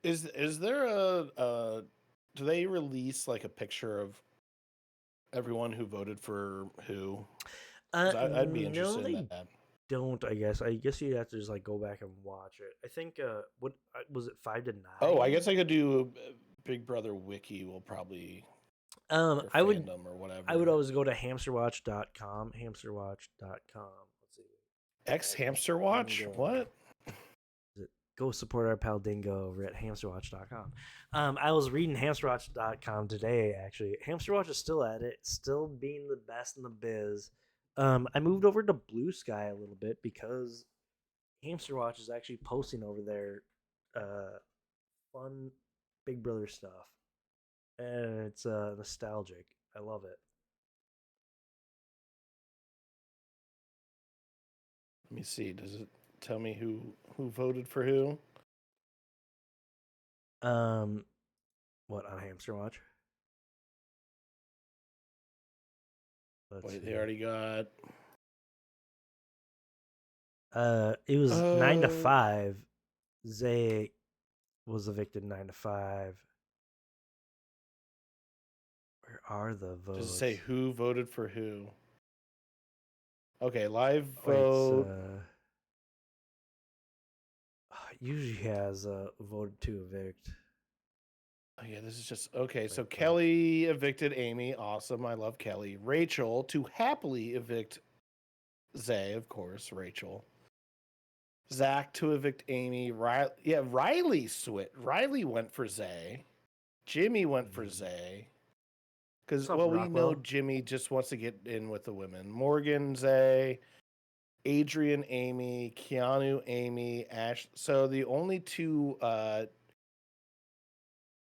Is there a do they release like a picture of everyone who voted for who? Because I'd be
No,
interested in
they
that.
don't. I guess. I guess you'd have to just like go back and watch it. I think. What was it? 5 to 9.
Oh, I guess I could do Big Brother Wiki will probably or
I would.
fandom or
I would
whatever.
always go to hamsterwatch.com. Hamsterwatch.com. Let's see.
X Hamster Watch?
Dingo.
What?
Go support our pal Dingo over at hamsterwatch.com. I was reading hamsterwatch.com today, actually. Hamsterwatch is still at it, still being the best in the biz. I moved over to Blue Sky a little bit because Hamsterwatch is actually posting over there fun Big Brother stuff. And it's nostalgic. I love it.
Let me see. Does it tell me who voted for who?
Um, what on Hamsterwatch? Let's
Wait, they
see.
already got.
It was 9 to
Uh,
5. Zay was evicted 9 to 5. Where are the
does it say
votes?
who voted for who? Okay, live
Wait,
vote.
usually has voted to evict.
Oh, yeah, this is just okay.
Wait,
So
what?
Kelly evicted Amy. Awesome. I love Kelly. Rachel to happily evict Zay, of course. Rachel. Zach to evict Amy. Riley switch. Riley went for Zay. Jimmy went for Zay.
What's
Because,
up,
well, we know
Rockwell?
Jimmy just wants to get in with the women. Morgan, Zay, Adrian, Amy, Keanu, Amy, Ash. So the only two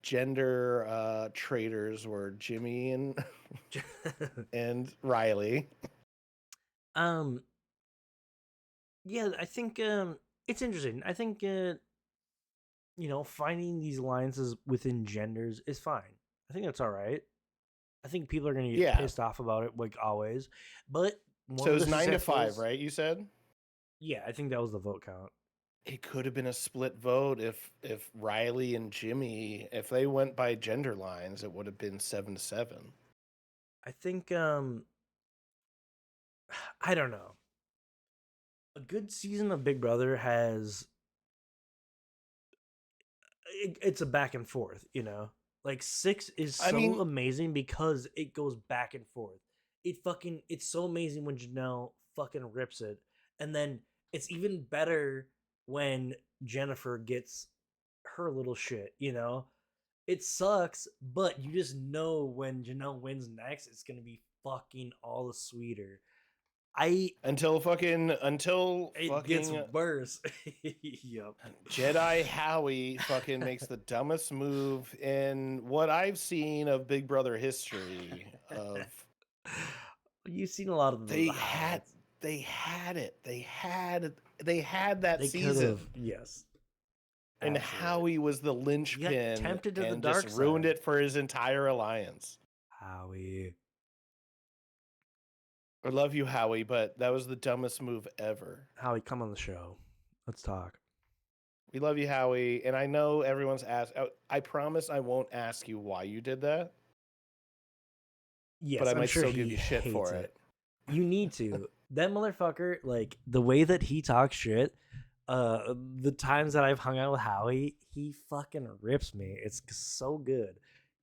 gender traitors were Jimmy and and Riley.
um, yeah, I think it's interesting. I think finding these alliances within genders is fine. I think that's all right. I think people are gonna get
Yeah.
pissed off about it like always, but one
So
of
it's
the
9 to 5,
successfuls.
right? You said
Yeah, I think that was the vote count.
it could have been a split vote if Riley and Jimmy, if they went by gender lines, it would have been 7 to 7.
I think I don't know. A good season of Big Brother has it's a back and forth, you know. Like 6 is
I
so
mean,
amazing because it goes back and forth. It's so amazing when Janelle fucking rips it, and then it's even better when Jennifer gets her little shit, you know. It sucks, but you just know when Janelle wins next, it's gonna be fucking all the sweeter. I
until
It gets
fucking
worse. Yep.
Jedi Howie fucking makes the dumbest move in what I've seen of Big Brother history. Of
You've seen a lot of the
they had
highlights.
they had it. They had that
They could have,
season.
yes,
And
absolutely.
Howie was the
He got
linchpin
tempted to the
and just
dark
ruined
side.
it for his entire alliance.
Howie.
I love you, Howie, but that was the dumbest move ever.
Howie, come on the show. Let's talk.
We love you, Howie, and I know everyone's asked. I promise I won't ask you why you did that, but
Yes,
I
I'm
might
sure
still give
he
you shit
hates
for
it.
it.
You need to. That motherfucker, like the way that he talks shit, the times that I've hung out with Howie, he fucking rips me. It's so good.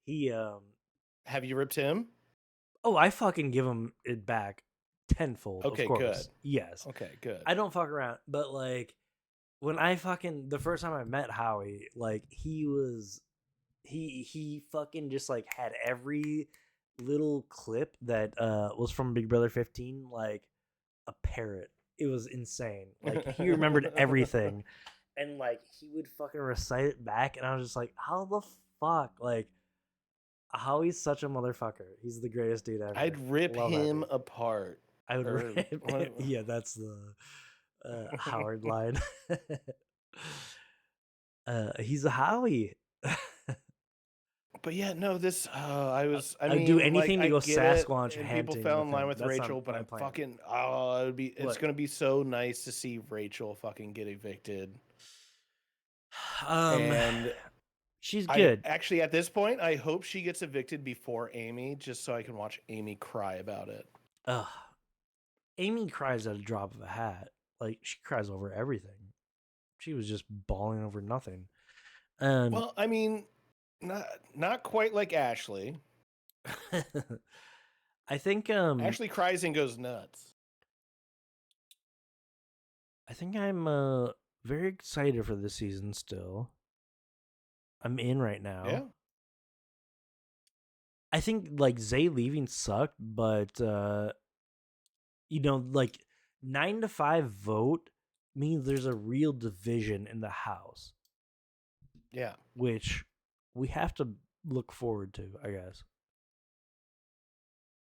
He
Have you ripped him?
Oh, I fucking give him it back tenfold, of
Okay, good.
course. Yes.
Okay, good.
I don't fuck around, but like when I fucking the first time I met Howie, like he fucking just like had every little clip that was from Big Brother 15 like a parrot. It was insane. Like he remembered everything and like he would fucking recite it back and I was just like, how the fuck? Like Howie's such a motherfucker. He's the greatest dude ever.
I'd rip
Love that
him
dude.
apart.
I would
Or
rip. Yeah, that's the Howard line. He's a Howie.
but yeah, no, this I was I
I would do
mean, like
anything to
I
go
get it
Sasquatch
and people
hunting
fell
with
in line
him.
with
That's not
Rachel, but
my
I'm
plan.
fucking it's
What?
gonna be so nice to see Rachel fucking get evicted.
Um,
And
she's
I
good.
actually at this point I hope she gets evicted before Amy, just so I can watch Amy cry about it.
Ugh. Amy cries at a drop of a hat. Like she cries over everything. She was just bawling over nothing. And
Well, I mean, not quite like Ashley.
I think
Ashley cries and goes nuts.
I'm very excited for this season still. I'm in right
Yeah.
now. I think like Zay leaving sucked, but like 9 to 5 vote means there's a real division in the house,
Yeah.
which we have to look forward to, I guess.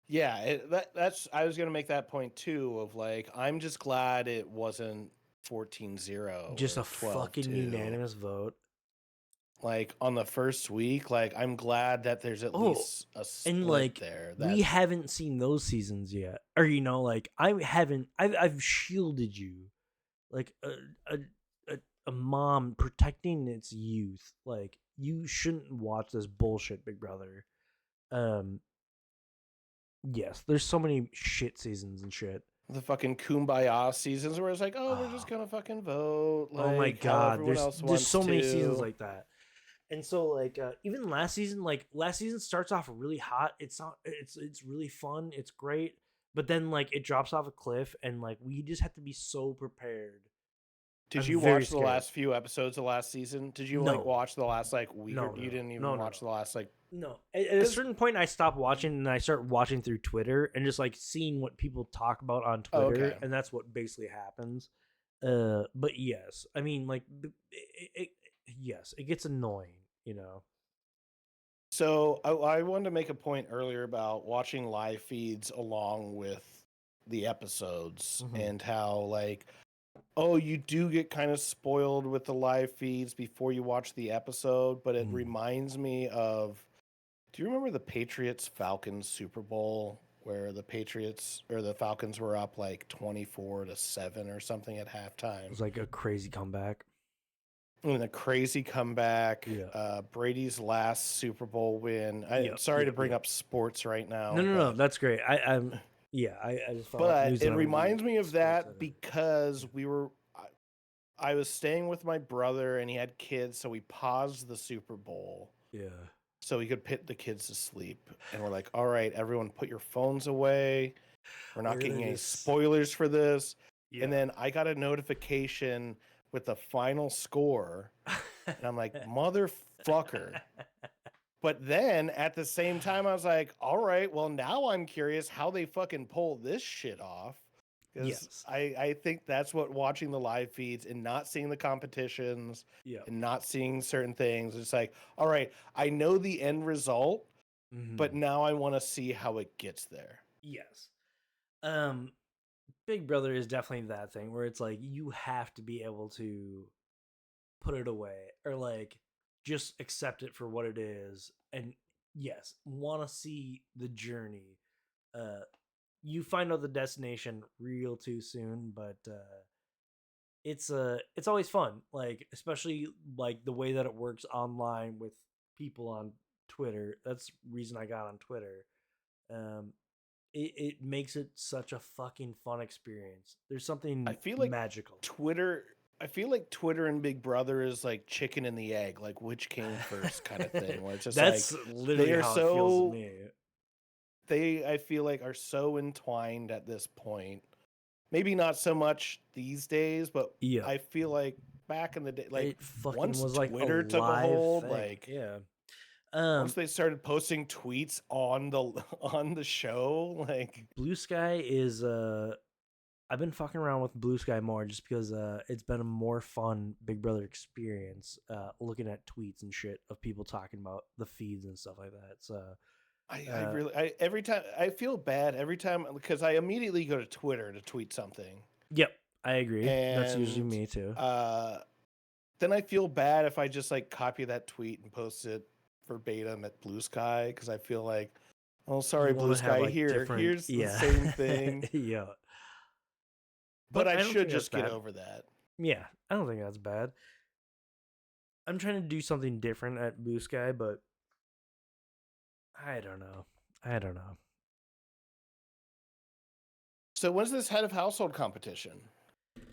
Yeah, that's I was going to make that point too of like I'm just glad it wasn't 14-0
Just
or
a fucking
12-2.
unanimous vote.
Like on the first week, like I'm glad that there's at
Oh,
least a
and
split
like
there.
we
That's
haven't seen those seasons yet, or like I've shielded you, like a a, a mom protecting its youth. Like you shouldn't watch this bullshit, Big Brother. Um, yes, there's so many shit seasons and shit.
the fucking kumbaya seasons where it's like, "Oh, we're just
Oh,
going to fucking vote
oh my
like how
god,
everyone else
there's
wants
so many seasons
to."
like that. And so like even last season starts off really hot. It's really fun. It's great. But then like it drops off a cliff and like we just have to be so prepared.
Did
I'm
you
very
watch the
scared.
last few episodes of last season? Did you like
No.
watch the last like week or
No,
you
no.
didn't even
No, no,
watch
no.
the last like
No. At a
cuz
certain point I stop watching and I start watching through Twitter and just like seeing what people talk about on
oh,
Twitter
okay.
and that's what basically happens. But yes. I mean like yes, it gets annoying, you know.
So I wanted to make a point earlier about watching live feeds along with the episodes
Mhm.
and how like oh you do get kind of spoiled with the live feeds before you watch the episode, but it
Mm.
reminds me of do you remember the Patriots Falcons Super Bowl where the Patriots or the Falcons were up like 24-7 or something at
It
halftime?
was like a crazy comeback.
And a crazy comeback,
Yeah.
Brady's last Super Bowl win. I'm
Yep.
sorry to
Yep.
bring
Yep.
up sports right
No,
now,
no, no.
but
That's great. I'm Yeah, I just found out the
But
news
it
and I'm really
reminds me of
super
that
excited.
because
Yeah.
I was staying with my brother and he had kids, so we paused the Super Bowl
Yeah.
so we could put the kids to sleep. And we're like, all right, everyone put your phones away. We're not
We're gonna
getting any
just
spoilers for this. And
yeah.
then I got a notification with the final score, and I'm like, motherfucker. But then at the same time, I was like, all right, well, now I'm curious how they fucking pull this shit off. Because
Yes.
I think that's what watching the live feeds and not seeing the competitions
Yeah.
and not seeing certain things, it's like, all right, I know the end result, but
Mhm.
now I want to see how it gets there.
Yes. Um, Big Brother is definitely that thing where it's like you have to be able to put it away or like just accept it for what it is and yes, want to see the journey. Uh you find out the destination real too soon, but it's always fun, like especially like the way that it works online with people on Twitter. That's the reason I got on Twitter. um it makes it such a fucking fun experience. There's
I
something
feel like
magical.
Twitter I feel like Twitter and Big Brother is like chicken and the egg, like which came first kind of thing, where it's just like
That's
they
literally
are
how it feels to
so
me.
they I feel like are so entwined at this point. Maybe not so much these days, but
Yep.
I feel like back in the day, like
It fucking
once
was like a
Twitter took a
live
hold,
thing.
like
Yeah.
once
Um
they started posting tweets on the on the show, like
Blue Sky is I've been fucking around with Blue Sky more just because it's been a more fun Big Brother experience looking at tweets and shit of people talking about the feeds and stuff like that. So
I really I every time I feel bad every time because I immediately go to Twitter to tweet something.
yep, I agree. That's usually
And
me too.
uh then I feel bad if I just like copy that tweet and post it verbatim at Blue Sky because I feel like, oh, sorry,
You want
Blue
to have
Sky,
like
here,
different
here's the
yeah.
same thing.
Yeah.
But
But
I
I don't
should
think that's
just get
bad.
over that.
Yeah, I don't think that's bad. I'm trying to do something different at Blue Sky, but I don't know. I don't know.
So when's this head of household competition?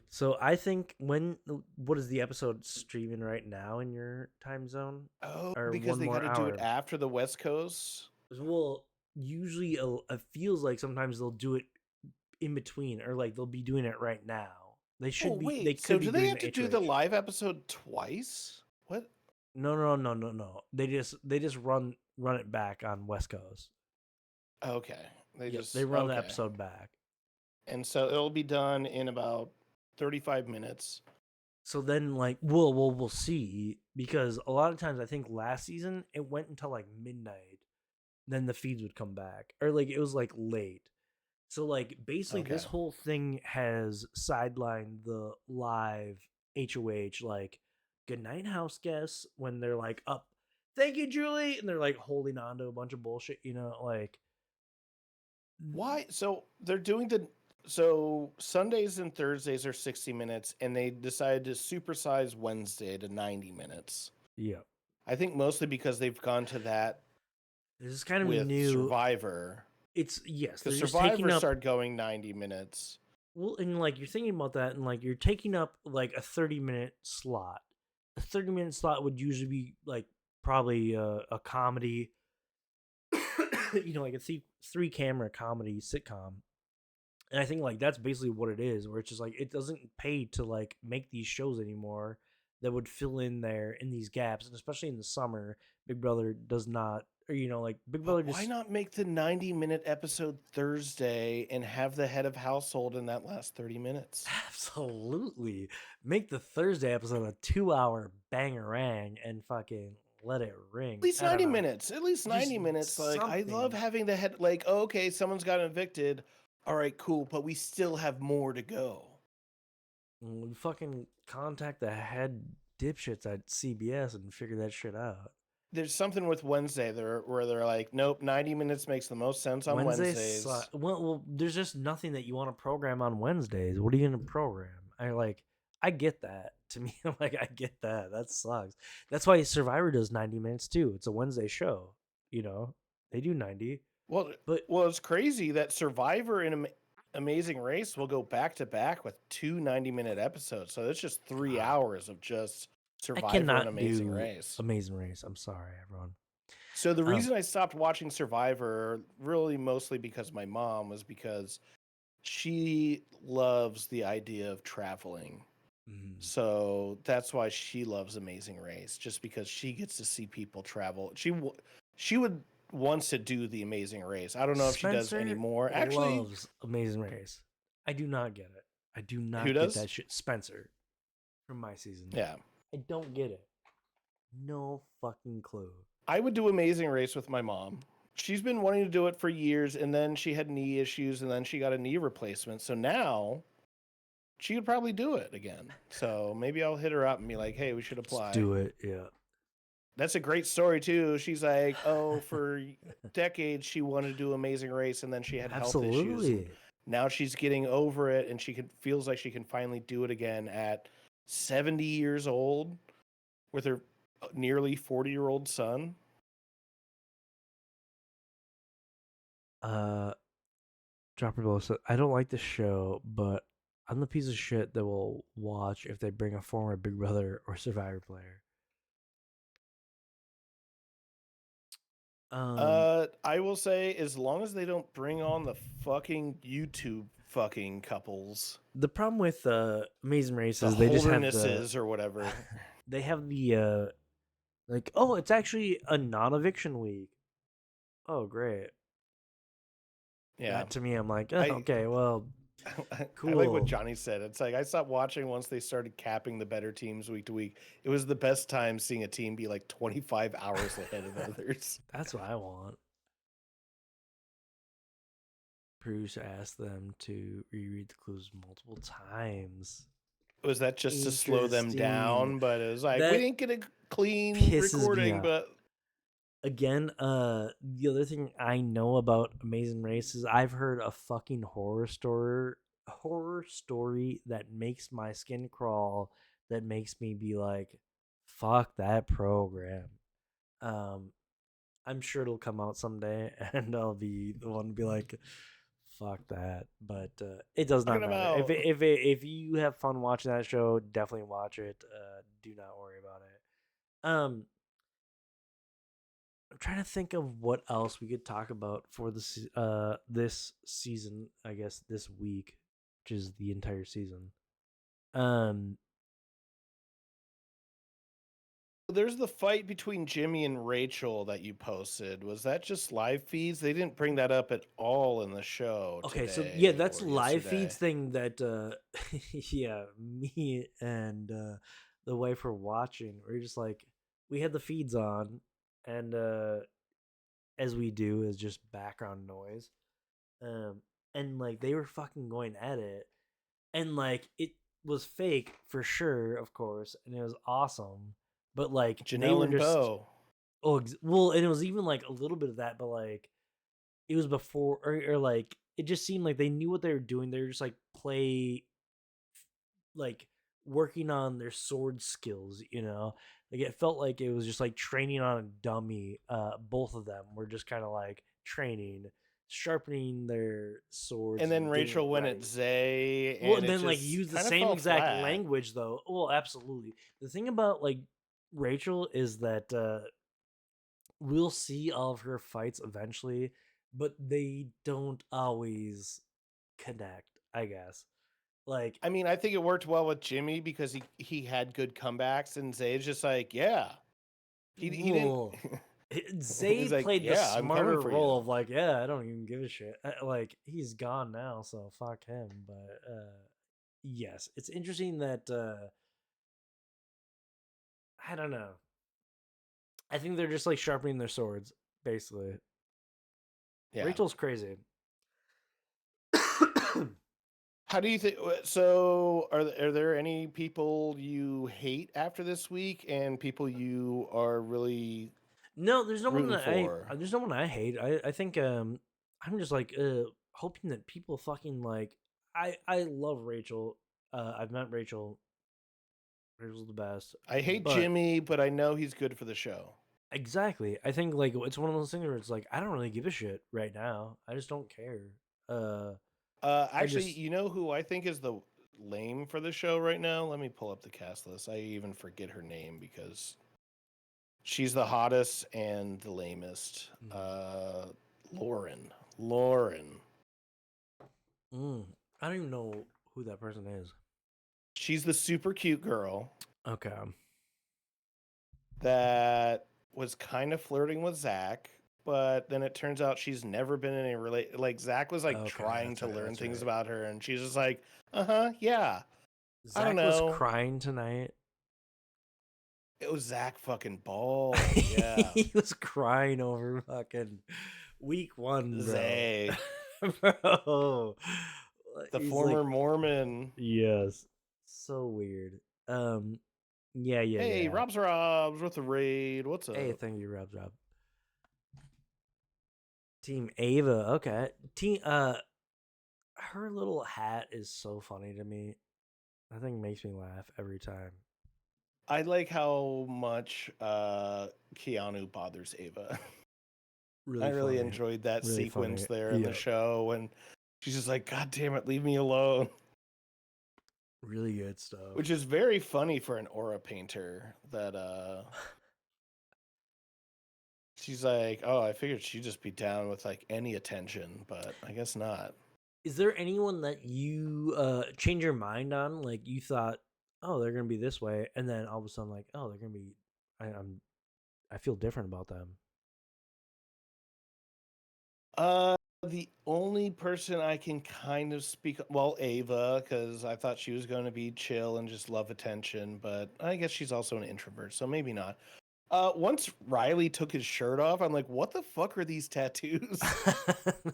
So I think what is the episode streaming right now in your time zone?
Oh,
Or
because
one
they got
more
to do it
hour?
after the West Coast.
Well, usually it feels like sometimes they'll do it in between, or like they'll be doing it right now.
Oh,
They
wait. So
could be
do they
doing
have
the
to do the
HOH.
live episode twice? What?
No. They just run it back on West Coast.
Okay. They
Yep, they
just
run the
okay.
episode back.
And so it'll be done in about 35 minutes.
So then, like, we'll see because a lot of times I think last season it went until like midnight, then the feeds would come back, or like it was like late. So like basically,
Okay.
this whole thing has sidelined the live HOH like goodnight house guests when they're like up, thank you Julie, and they're like holding on to a bunch of bullshit, like
Why? So they're doing the so Sundays and Thursdays are 60 minutes, and they decided to supersize Wednesday to 90 minutes.
yeah.
I think mostly because they've gone to that
This is kind of
with
new.
Survivor.
It's yes,
Because
they're just taking
Survivor
up.
started going 90 minutes.
Well, and like you're thinking about that, and like you're taking up like a 30-minute slot. A 30-minute slot would usually be like probably a comedy, like a three camera comedy sitcom. And I think like that's basically what it is, where it's just like it doesn't pay to like make these shows anymore that would fill in there in these gaps, and especially in the summer, Big Brother does not, or like Big Brother
But why
just
not make the 90-minute episode Thursday and have the head of household in that last 30 minutes?
absolutely make the Thursday episode a 2-hour bangerang and fucking let it ring.
At least
I don't
90
know,
minutes. At least
just
90 minutes. Like, I love
something.
having the head, like, oh, okay, someone's got evicted. All right, cool. But we still have more to go.
Fucking contact the head dipshits at CBS and figure that shit out.
There's something with Wednesday there where they're like, nope, 90 minutes makes the most sense on
Wednesdays,
Wednesdays.
there's just nothing that you want to program on Wednesdays. What are you gonna program? I get that. To me, I'm like, I get that. That sucks. That's why Survivor does 90 minutes too. It's a Wednesday show. They do 90.
Well,
But
well, it's crazy that Survivor and Amazing Race will go back to back with two 90-minute episodes. So it's just 3 hours of just
I
Survivor and
cannot
Amazing
do
Race.
Amazing Race. I'm sorry, everyone.
So the
Um,
reason I stopped watching Survivor, really mostly because my mom, was because she loves the idea of traveling.
mm,
So that's why she loves Amazing Race, just because she gets to see people travel. She would wants to do the Amazing Race. I don't know if she does
Spencer
anymore. Actually,
loves Amazing Race. I do not get it. I do
who
not get
does?
that shit. Spencer from my season.
Yeah.
I don't get it. No fucking clue.
I would do Amazing Race with my mom. She's been wanting to do it for years, and then she had knee issues, and then she got a knee replacement. So now she could probably do it again. So maybe I'll hit her up and be like, hey, we should
Let's
apply.
do it. Yeah.
That's a great story too. She's like, oh, for decades she wanted to do Amazing Race, and then she had health issues, and
Absolutely.
now she's getting over it, and feels like she can finally do it again at 70 years old with her nearly 40-year-old son.
Uh, Dropper Below said, I don't like the show, but I'm the piece of shit that will watch if they bring a former Big Brother or Survivor player. Um,
I will say, as long as they don't bring on the fucking YouTube fucking couples,
the problem with Amazing Race
the
is they just have
Holdernesses or whatever.
they have the like, oh, it's actually a non-eviction week. Oh, great.
Yeah.
That to me, I'm like, oh,
I
okay, well,
I like what
cool.
Johnny said. It's like I stopped watching once they started capping the better teams week to week. It was the best time seeing a team be like 25 hours ahead of others.
That's what I want. Producer asked them to reread the clues multiple times.
Was that just to slow them
Interesting.
down? But it was like we
That
didn't get a clean
pisses me
recording,
off.
but
Again, the other thing I know about Amazing Race is I've heard a fucking horror story that makes my skin crawl, that makes me be like, fuck that program. Um, I'm sure it'll come out someday, and I'll be the one to be like, "Fuck that!" But it does not
talking
matter.
about
If you have fun watching that show, definitely watch it. Do not worry about it. I'm trying to think of what else we could talk about for this season. I guess this week, which is the entire season. Um,
there's the fight between Jimmy and Rachel that you posted. Was that just live feeds? They didn't bring that up at all in the show
okay, so yeah,
today
that's
or
live feeds
yesterday.
thing that yeah, me and the wife were watching. We're just like, we had the feeds on, and as we do, is just background noise. Um, and like they were fucking going at it, and like it was fake for sure, of course, and it was awesome. But like they
Janelle
were
and
just,
Bo.
oh well, and it was even like a little bit of that, but like it was before, or like it just seemed like they knew what they were doing. They were just like like working on their sword skills, like it felt like it was just like training on a dummy. Both of them were just kind of like training, sharpening their swords
And then
and getting it
Rachel went at
ready.
Zay,
Well,
and
and
it
then like
just
use the
kind of
same
fell
exact
flat.
language though. Well, absolutely. The thing about like Rachel is that we'll see all of her fights eventually, but they don't always connect, I guess. Like,
I mean, I think it worked well with Jimmy because he had good comebacks, and Zay's just like, yeah, he didn't.
well, Zay
He's like,
played the
yeah, I'm coming
smarter
for you.
role of like, yeah, I don't even give a shit. Like, he's gone now, so fuck him. But yes, it's interesting that I don't know. I think they're just like sharpening their swords, basically.
Yeah.
Rachel's crazy.
How do you think? So, are there any people you hate after this week, and people you are really
No, there's no one
rooting
that
for?
there's no one I hate. I think I'm just like hoping that people fucking like, I love Rachel. I've met Rachel. Rachel's the best.
I hate
But
Jimmy, but I know he's good for the show.
Exactly. I think like it's one of those things where it's like I don't really give a shit right now. I just don't care. Uh, I
Actually,
just
you know who I think is the lame for the show right now? Let me pull up the cast list. I even forget her name because she's the hottest and the lamest. Lauren. Lauren.
mm, I don't even know who that person is.
She's the super cute girl
Okay.
that was kind of flirting with Zach, but then it turns out she's never been in a like Zach was like
Okay,
trying
that's
to
right.
learn
That's
things
right.
about her, and she's just like, yeah. I don't
Zach was
know.
crying tonight.
It was Zach fucking bald. Yeah.
He was crying over fucking week one, bro.
Zay,
Bro,
the
he's like,
former Mormon.
yes, so weird. Um, yeah, yeah,
Hey,
yeah.
Rob's with the raid. What's
Hey,
up?
thank you, Rob. Team Ava. Okay. Team. Her little hat is so funny to me. I think it makes me laugh every time.
I like how much Keanu bothers Ava. I
Really
really
funny.
enjoyed that
Really
sequence
funny.
there in the
Yeah.
show when she's just like, God damn it, leave me alone.
Really good stuff.
Which is very funny for an aura painter that she's like, oh, I figured she'd just be down with like any attention, but I guess not.
Is there anyone that you change your mind on? Like you thought, oh, they're gonna be this way, and then all of a sudden, like, oh, they're gonna be. I feel different about them.
The only person I can kind of speak, well, Ava, because I thought she was going to be chill and just love attention, but I guess she's also an introvert, so maybe not. Once Riley took his shirt off, I'm like, what the fuck are these tattoos?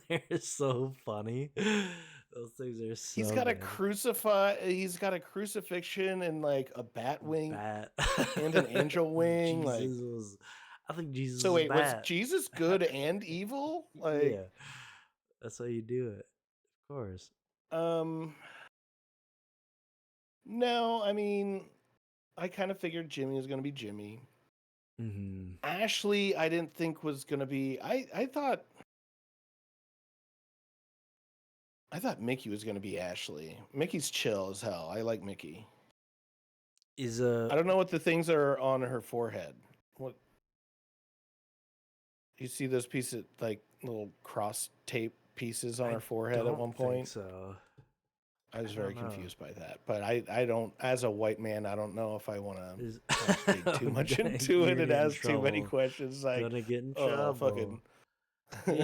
They're so funny. Those things are
He's
so
got a
good.
he's got a crucifixion and like a bat wing
Bat.
and an angel wing. Like,
Jesus was. I think Jesus
so
was
wait, was
bat.
Jesus good and evil? Like,
Yeah, that's how you do it. Of course.
um, no, I mean, I kind of figured Jimmy was going to be Jimmy.
Hmm.
Ashley, I didn't think was going to be. I thought Mickey was going to be Ashley. Mickey's chill as hell. I like Mickey.
Is
I don't know what the things are on her forehead. What you see those pieces like little cross tape pieces on
I
her forehead at
don't
one
think
point?
so.
I was
I
very
don't know.
confused by that. But I don't, as a white man, I don't know if I want to
Is
dig too much into it
you're
and
in
ask too many
trouble?
questions. Like,
Gonna get in
oh,
trouble.
fucking.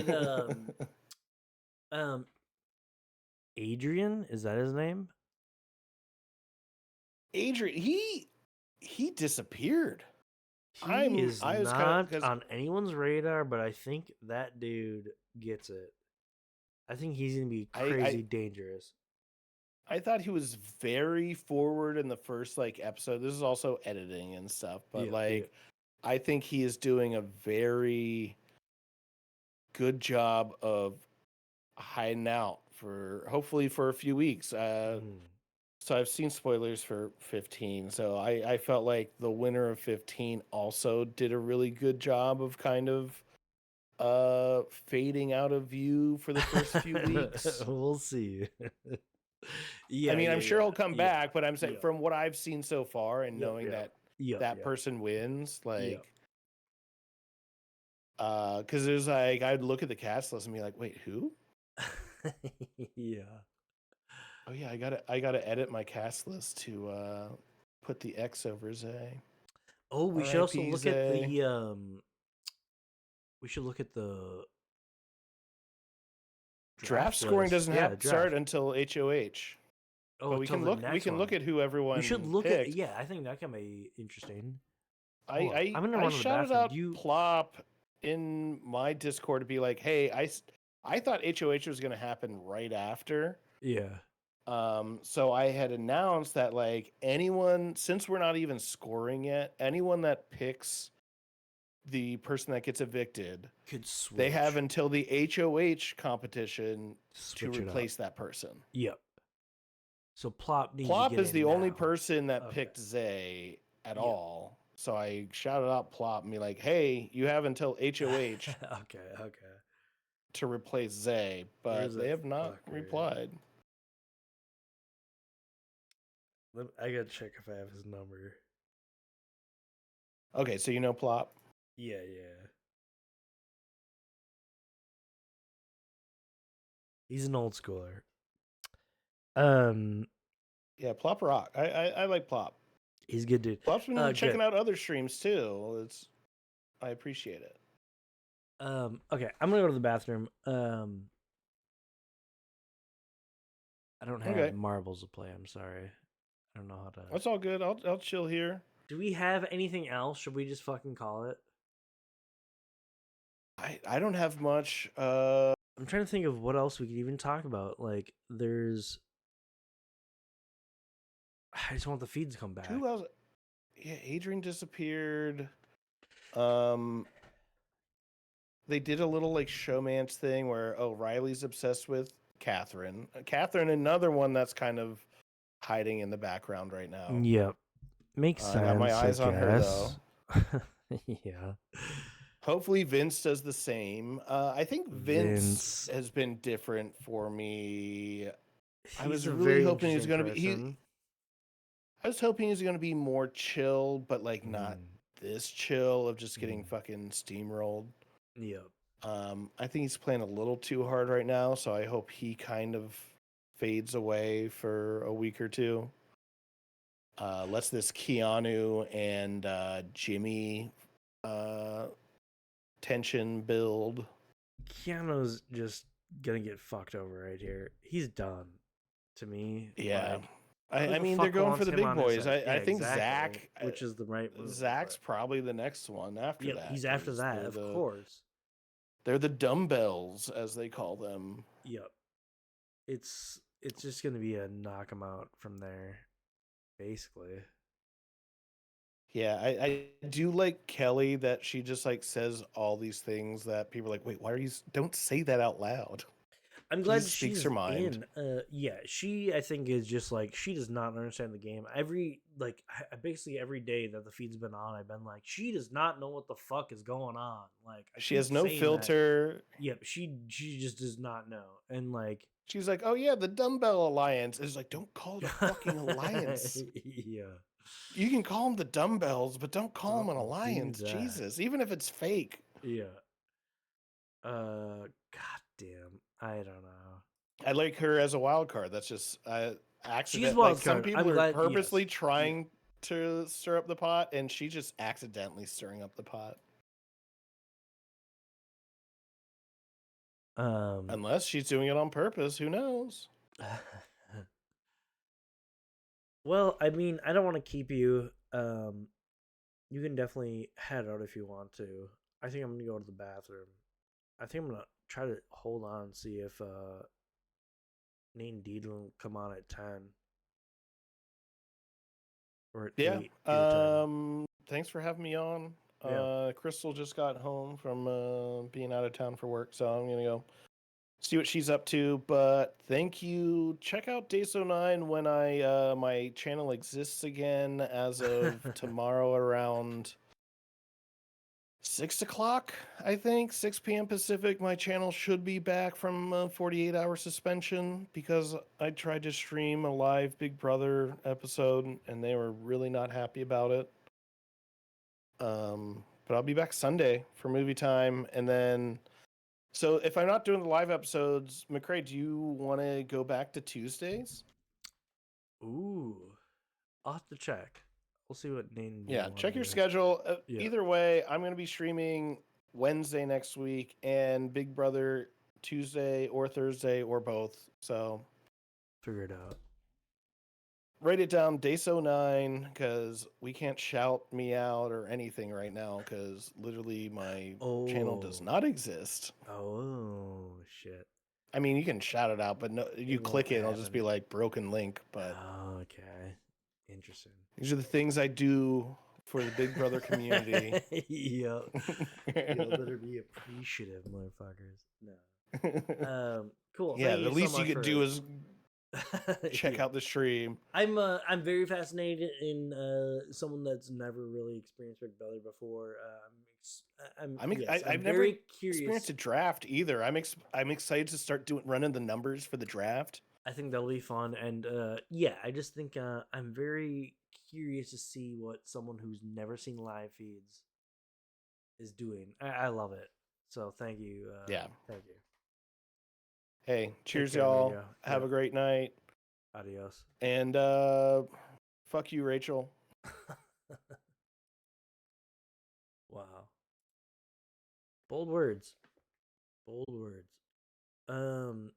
Did um Adrian, is that his name?
Adrian, he disappeared.
He is
I was kind of
not
because
on anyone's radar, but I think that dude gets it. I think he's gonna be
I, I
crazy dangerous.
I thought he was very forward in the first like episode. This is also editing and stuff, but
Yeah, yeah.
like I think he is doing a very good job of hiding out for hopefully for a few weeks.
Mhm.
So I've seen spoilers for 15. So I felt like the winner of 15 also did a really good job of kind of fading out of view for the first few weeks.
We'll see.
I
Yeah,
mean, I'm
yeah,
sure
yeah,
he'll come
yeah,
back, but I'm saying
yeah,
from what I've seen so far and
yep,
knowing
yep,
that
yep,
that
yep,
person wins,
yep.
like because there's like I'd look at the cast list and be like, wait, who?
Yeah.
Oh yeah, I gotta edit my cast list to put the X over Zay.
Oh, we should also
R.I.P.
look at
Zay.
the we should look at the
Draft
draft
scoring
list.
doesn't
Yeah,
have start
draft.
until HOH.
Oh,
But we
till
can
the
look. We
next
can look
one.
at who
We should
everyone
look at.
picked.
Yeah, I think that can be interesting.
I
Hold on,
I,
I'm gonna
I
run to the
shouted
bathroom. Do
out
you?
Plop in my Discord to be like, hey, I thought HOH was going to happen right after.
Yeah.
So I had announced that like anyone, since we're not even scoring yet, anyone that picks the person that gets evicted,
Could switch.
they have until the HOH competition
Switch
to
it up.
replace that person.
Yep. So Plop needs to
Plop
get
is
in
the only
now.
person that
Okay.
picked Zay at
Yep.
all. So I shouted out Plop and be like, "Hey, you have until HOH
Okay.
to replace Zay,"
Where's
but they
that
have not
fucker?
replied.
I gotta check if I have his number.
Okay, so you know Plop.
Yeah. He's an old schooler.
Yeah, Plop rock. I like Plop.
He's a good dude.
Plop's been
Good.
checking out other streams too. I appreciate it.
Okay, I'm gonna go to the bathroom. I don't have
Okay,
marbles to play. I'm sorry. I don't know how to.
that's all good. I'll chill here.
Do we have anything else? Should we just fucking call it?
I don't have much.
I'm trying to think of what else we could even talk about. Like, there's. I just want the feed to come back.
Who else? Yeah, Adrian disappeared. Um, they did a little like showmance thing where Riley's obsessed with Catherine. Catherine, another one that's kind of hiding in the background right now.
Yep. Makes sense.
I got my eyes on her though.
Yeah.
Hopefully Vince does the same. I think Vince has been different for me. I was really hoping he was going to be. I was hoping he was going to be more chill, but like not this chill of just getting fucking steamrolled.
Yep.
I think he's playing a little too hard right now, so I hope he kind of fades away for a week or two. Lets this Keanu and Jimmy tension build.
Keanu's just gonna get fucked over right here. He's done to me.
Yeah.
Like,
I mean, they're going for the big boys. I think
exactly.
Zach,
which is the right move.
Zach's probably the next one after that.
He's after that, of course.
They're the dumbbells, as they call them.
Yep. It's just gonna be a knock 'em out from there, basically.
Yeah, I do like Kelly that she just like says all these things that people are like, wait, why are you? Don't say that out loud.
I'm glad she's her mind. Yeah, she I think is just like she does not understand the game. Basically every day that the feed's been on, I've been like, she does not know what the fuck is going on. Like
she has no filter.
Yep, she just does not know. And like
she's like, oh yeah, the dumbbell alliance. It's like, don't call it a fucking alliance.
Yeah.
You can call them the dumbbells, but don't call them an alliance. Jesus, even if it's fake.
Yeah. God damn. I don't know.
I like her as a wild card. That's just accident.
She's wild
like some people are purposely trying to stir up the pot, and she just accidentally stirring up the pot. Unless she's doing it on purpose, who knows?
Well, I mean, I don't want to keep you. You can definitely head out if you want to. I think I'm gonna go to the bathroom. I think I'm gonna try to hold on and see if Nate and Deedlin will come on at 10. Or at 8.
Thanks for having me on.
Yeah.
Crystal just got home from being out of town for work, so I'm gonna go see what she's up to. But thank you. Check out Daso9 when my channel exists again as of tomorrow around 6 o'clock, I think, 6 p.m. Pacific. My channel should be back from 48-hour suspension because I tried to stream a live Big Brother episode and they were really not happy about it. But I'll be back Sunday for movie time. And then, so if I'm not doing the live episodes, McCray, do you want to go back to Tuesdays?
Ooh, I'll have to check. We'll see what Nate.
Yeah, check your schedule. Either way, I'm going to be streaming Wednesday next week and Big Brother Tuesday or Thursday or both. So
figure it out.
Write it down, Daso9, because we can't shout me out or anything right now because literally my channel does not exist.
Oh, shit.
I mean, you can shout it out, but no, you click it, it'll just be like broken link. But
okay. Interesting.
These are the things I do for the Big Brother community.
Yo, better be appreciative, motherfuckers. No. Cool.
Yeah, the least you could do is check
Yeah.
out the stream.
I'm very fascinated in someone that's never really experienced Big Brother before.
I've
I'm
never
very
experienced
curious.
a draft either. I'm excited to start running the numbers for the draft.
I think that'll be fun, and yeah, I just think I'm very curious to see what someone who's never seen live feeds is doing. I love it. So thank you,
Yeah.
thank you.
Hey,
Take
cheers,
care,
y'all.
Amigo.
Have
Yep.
a great night.
Adios.
And fuck you, Rachel.
Wow. Bold words. Bold words. Um,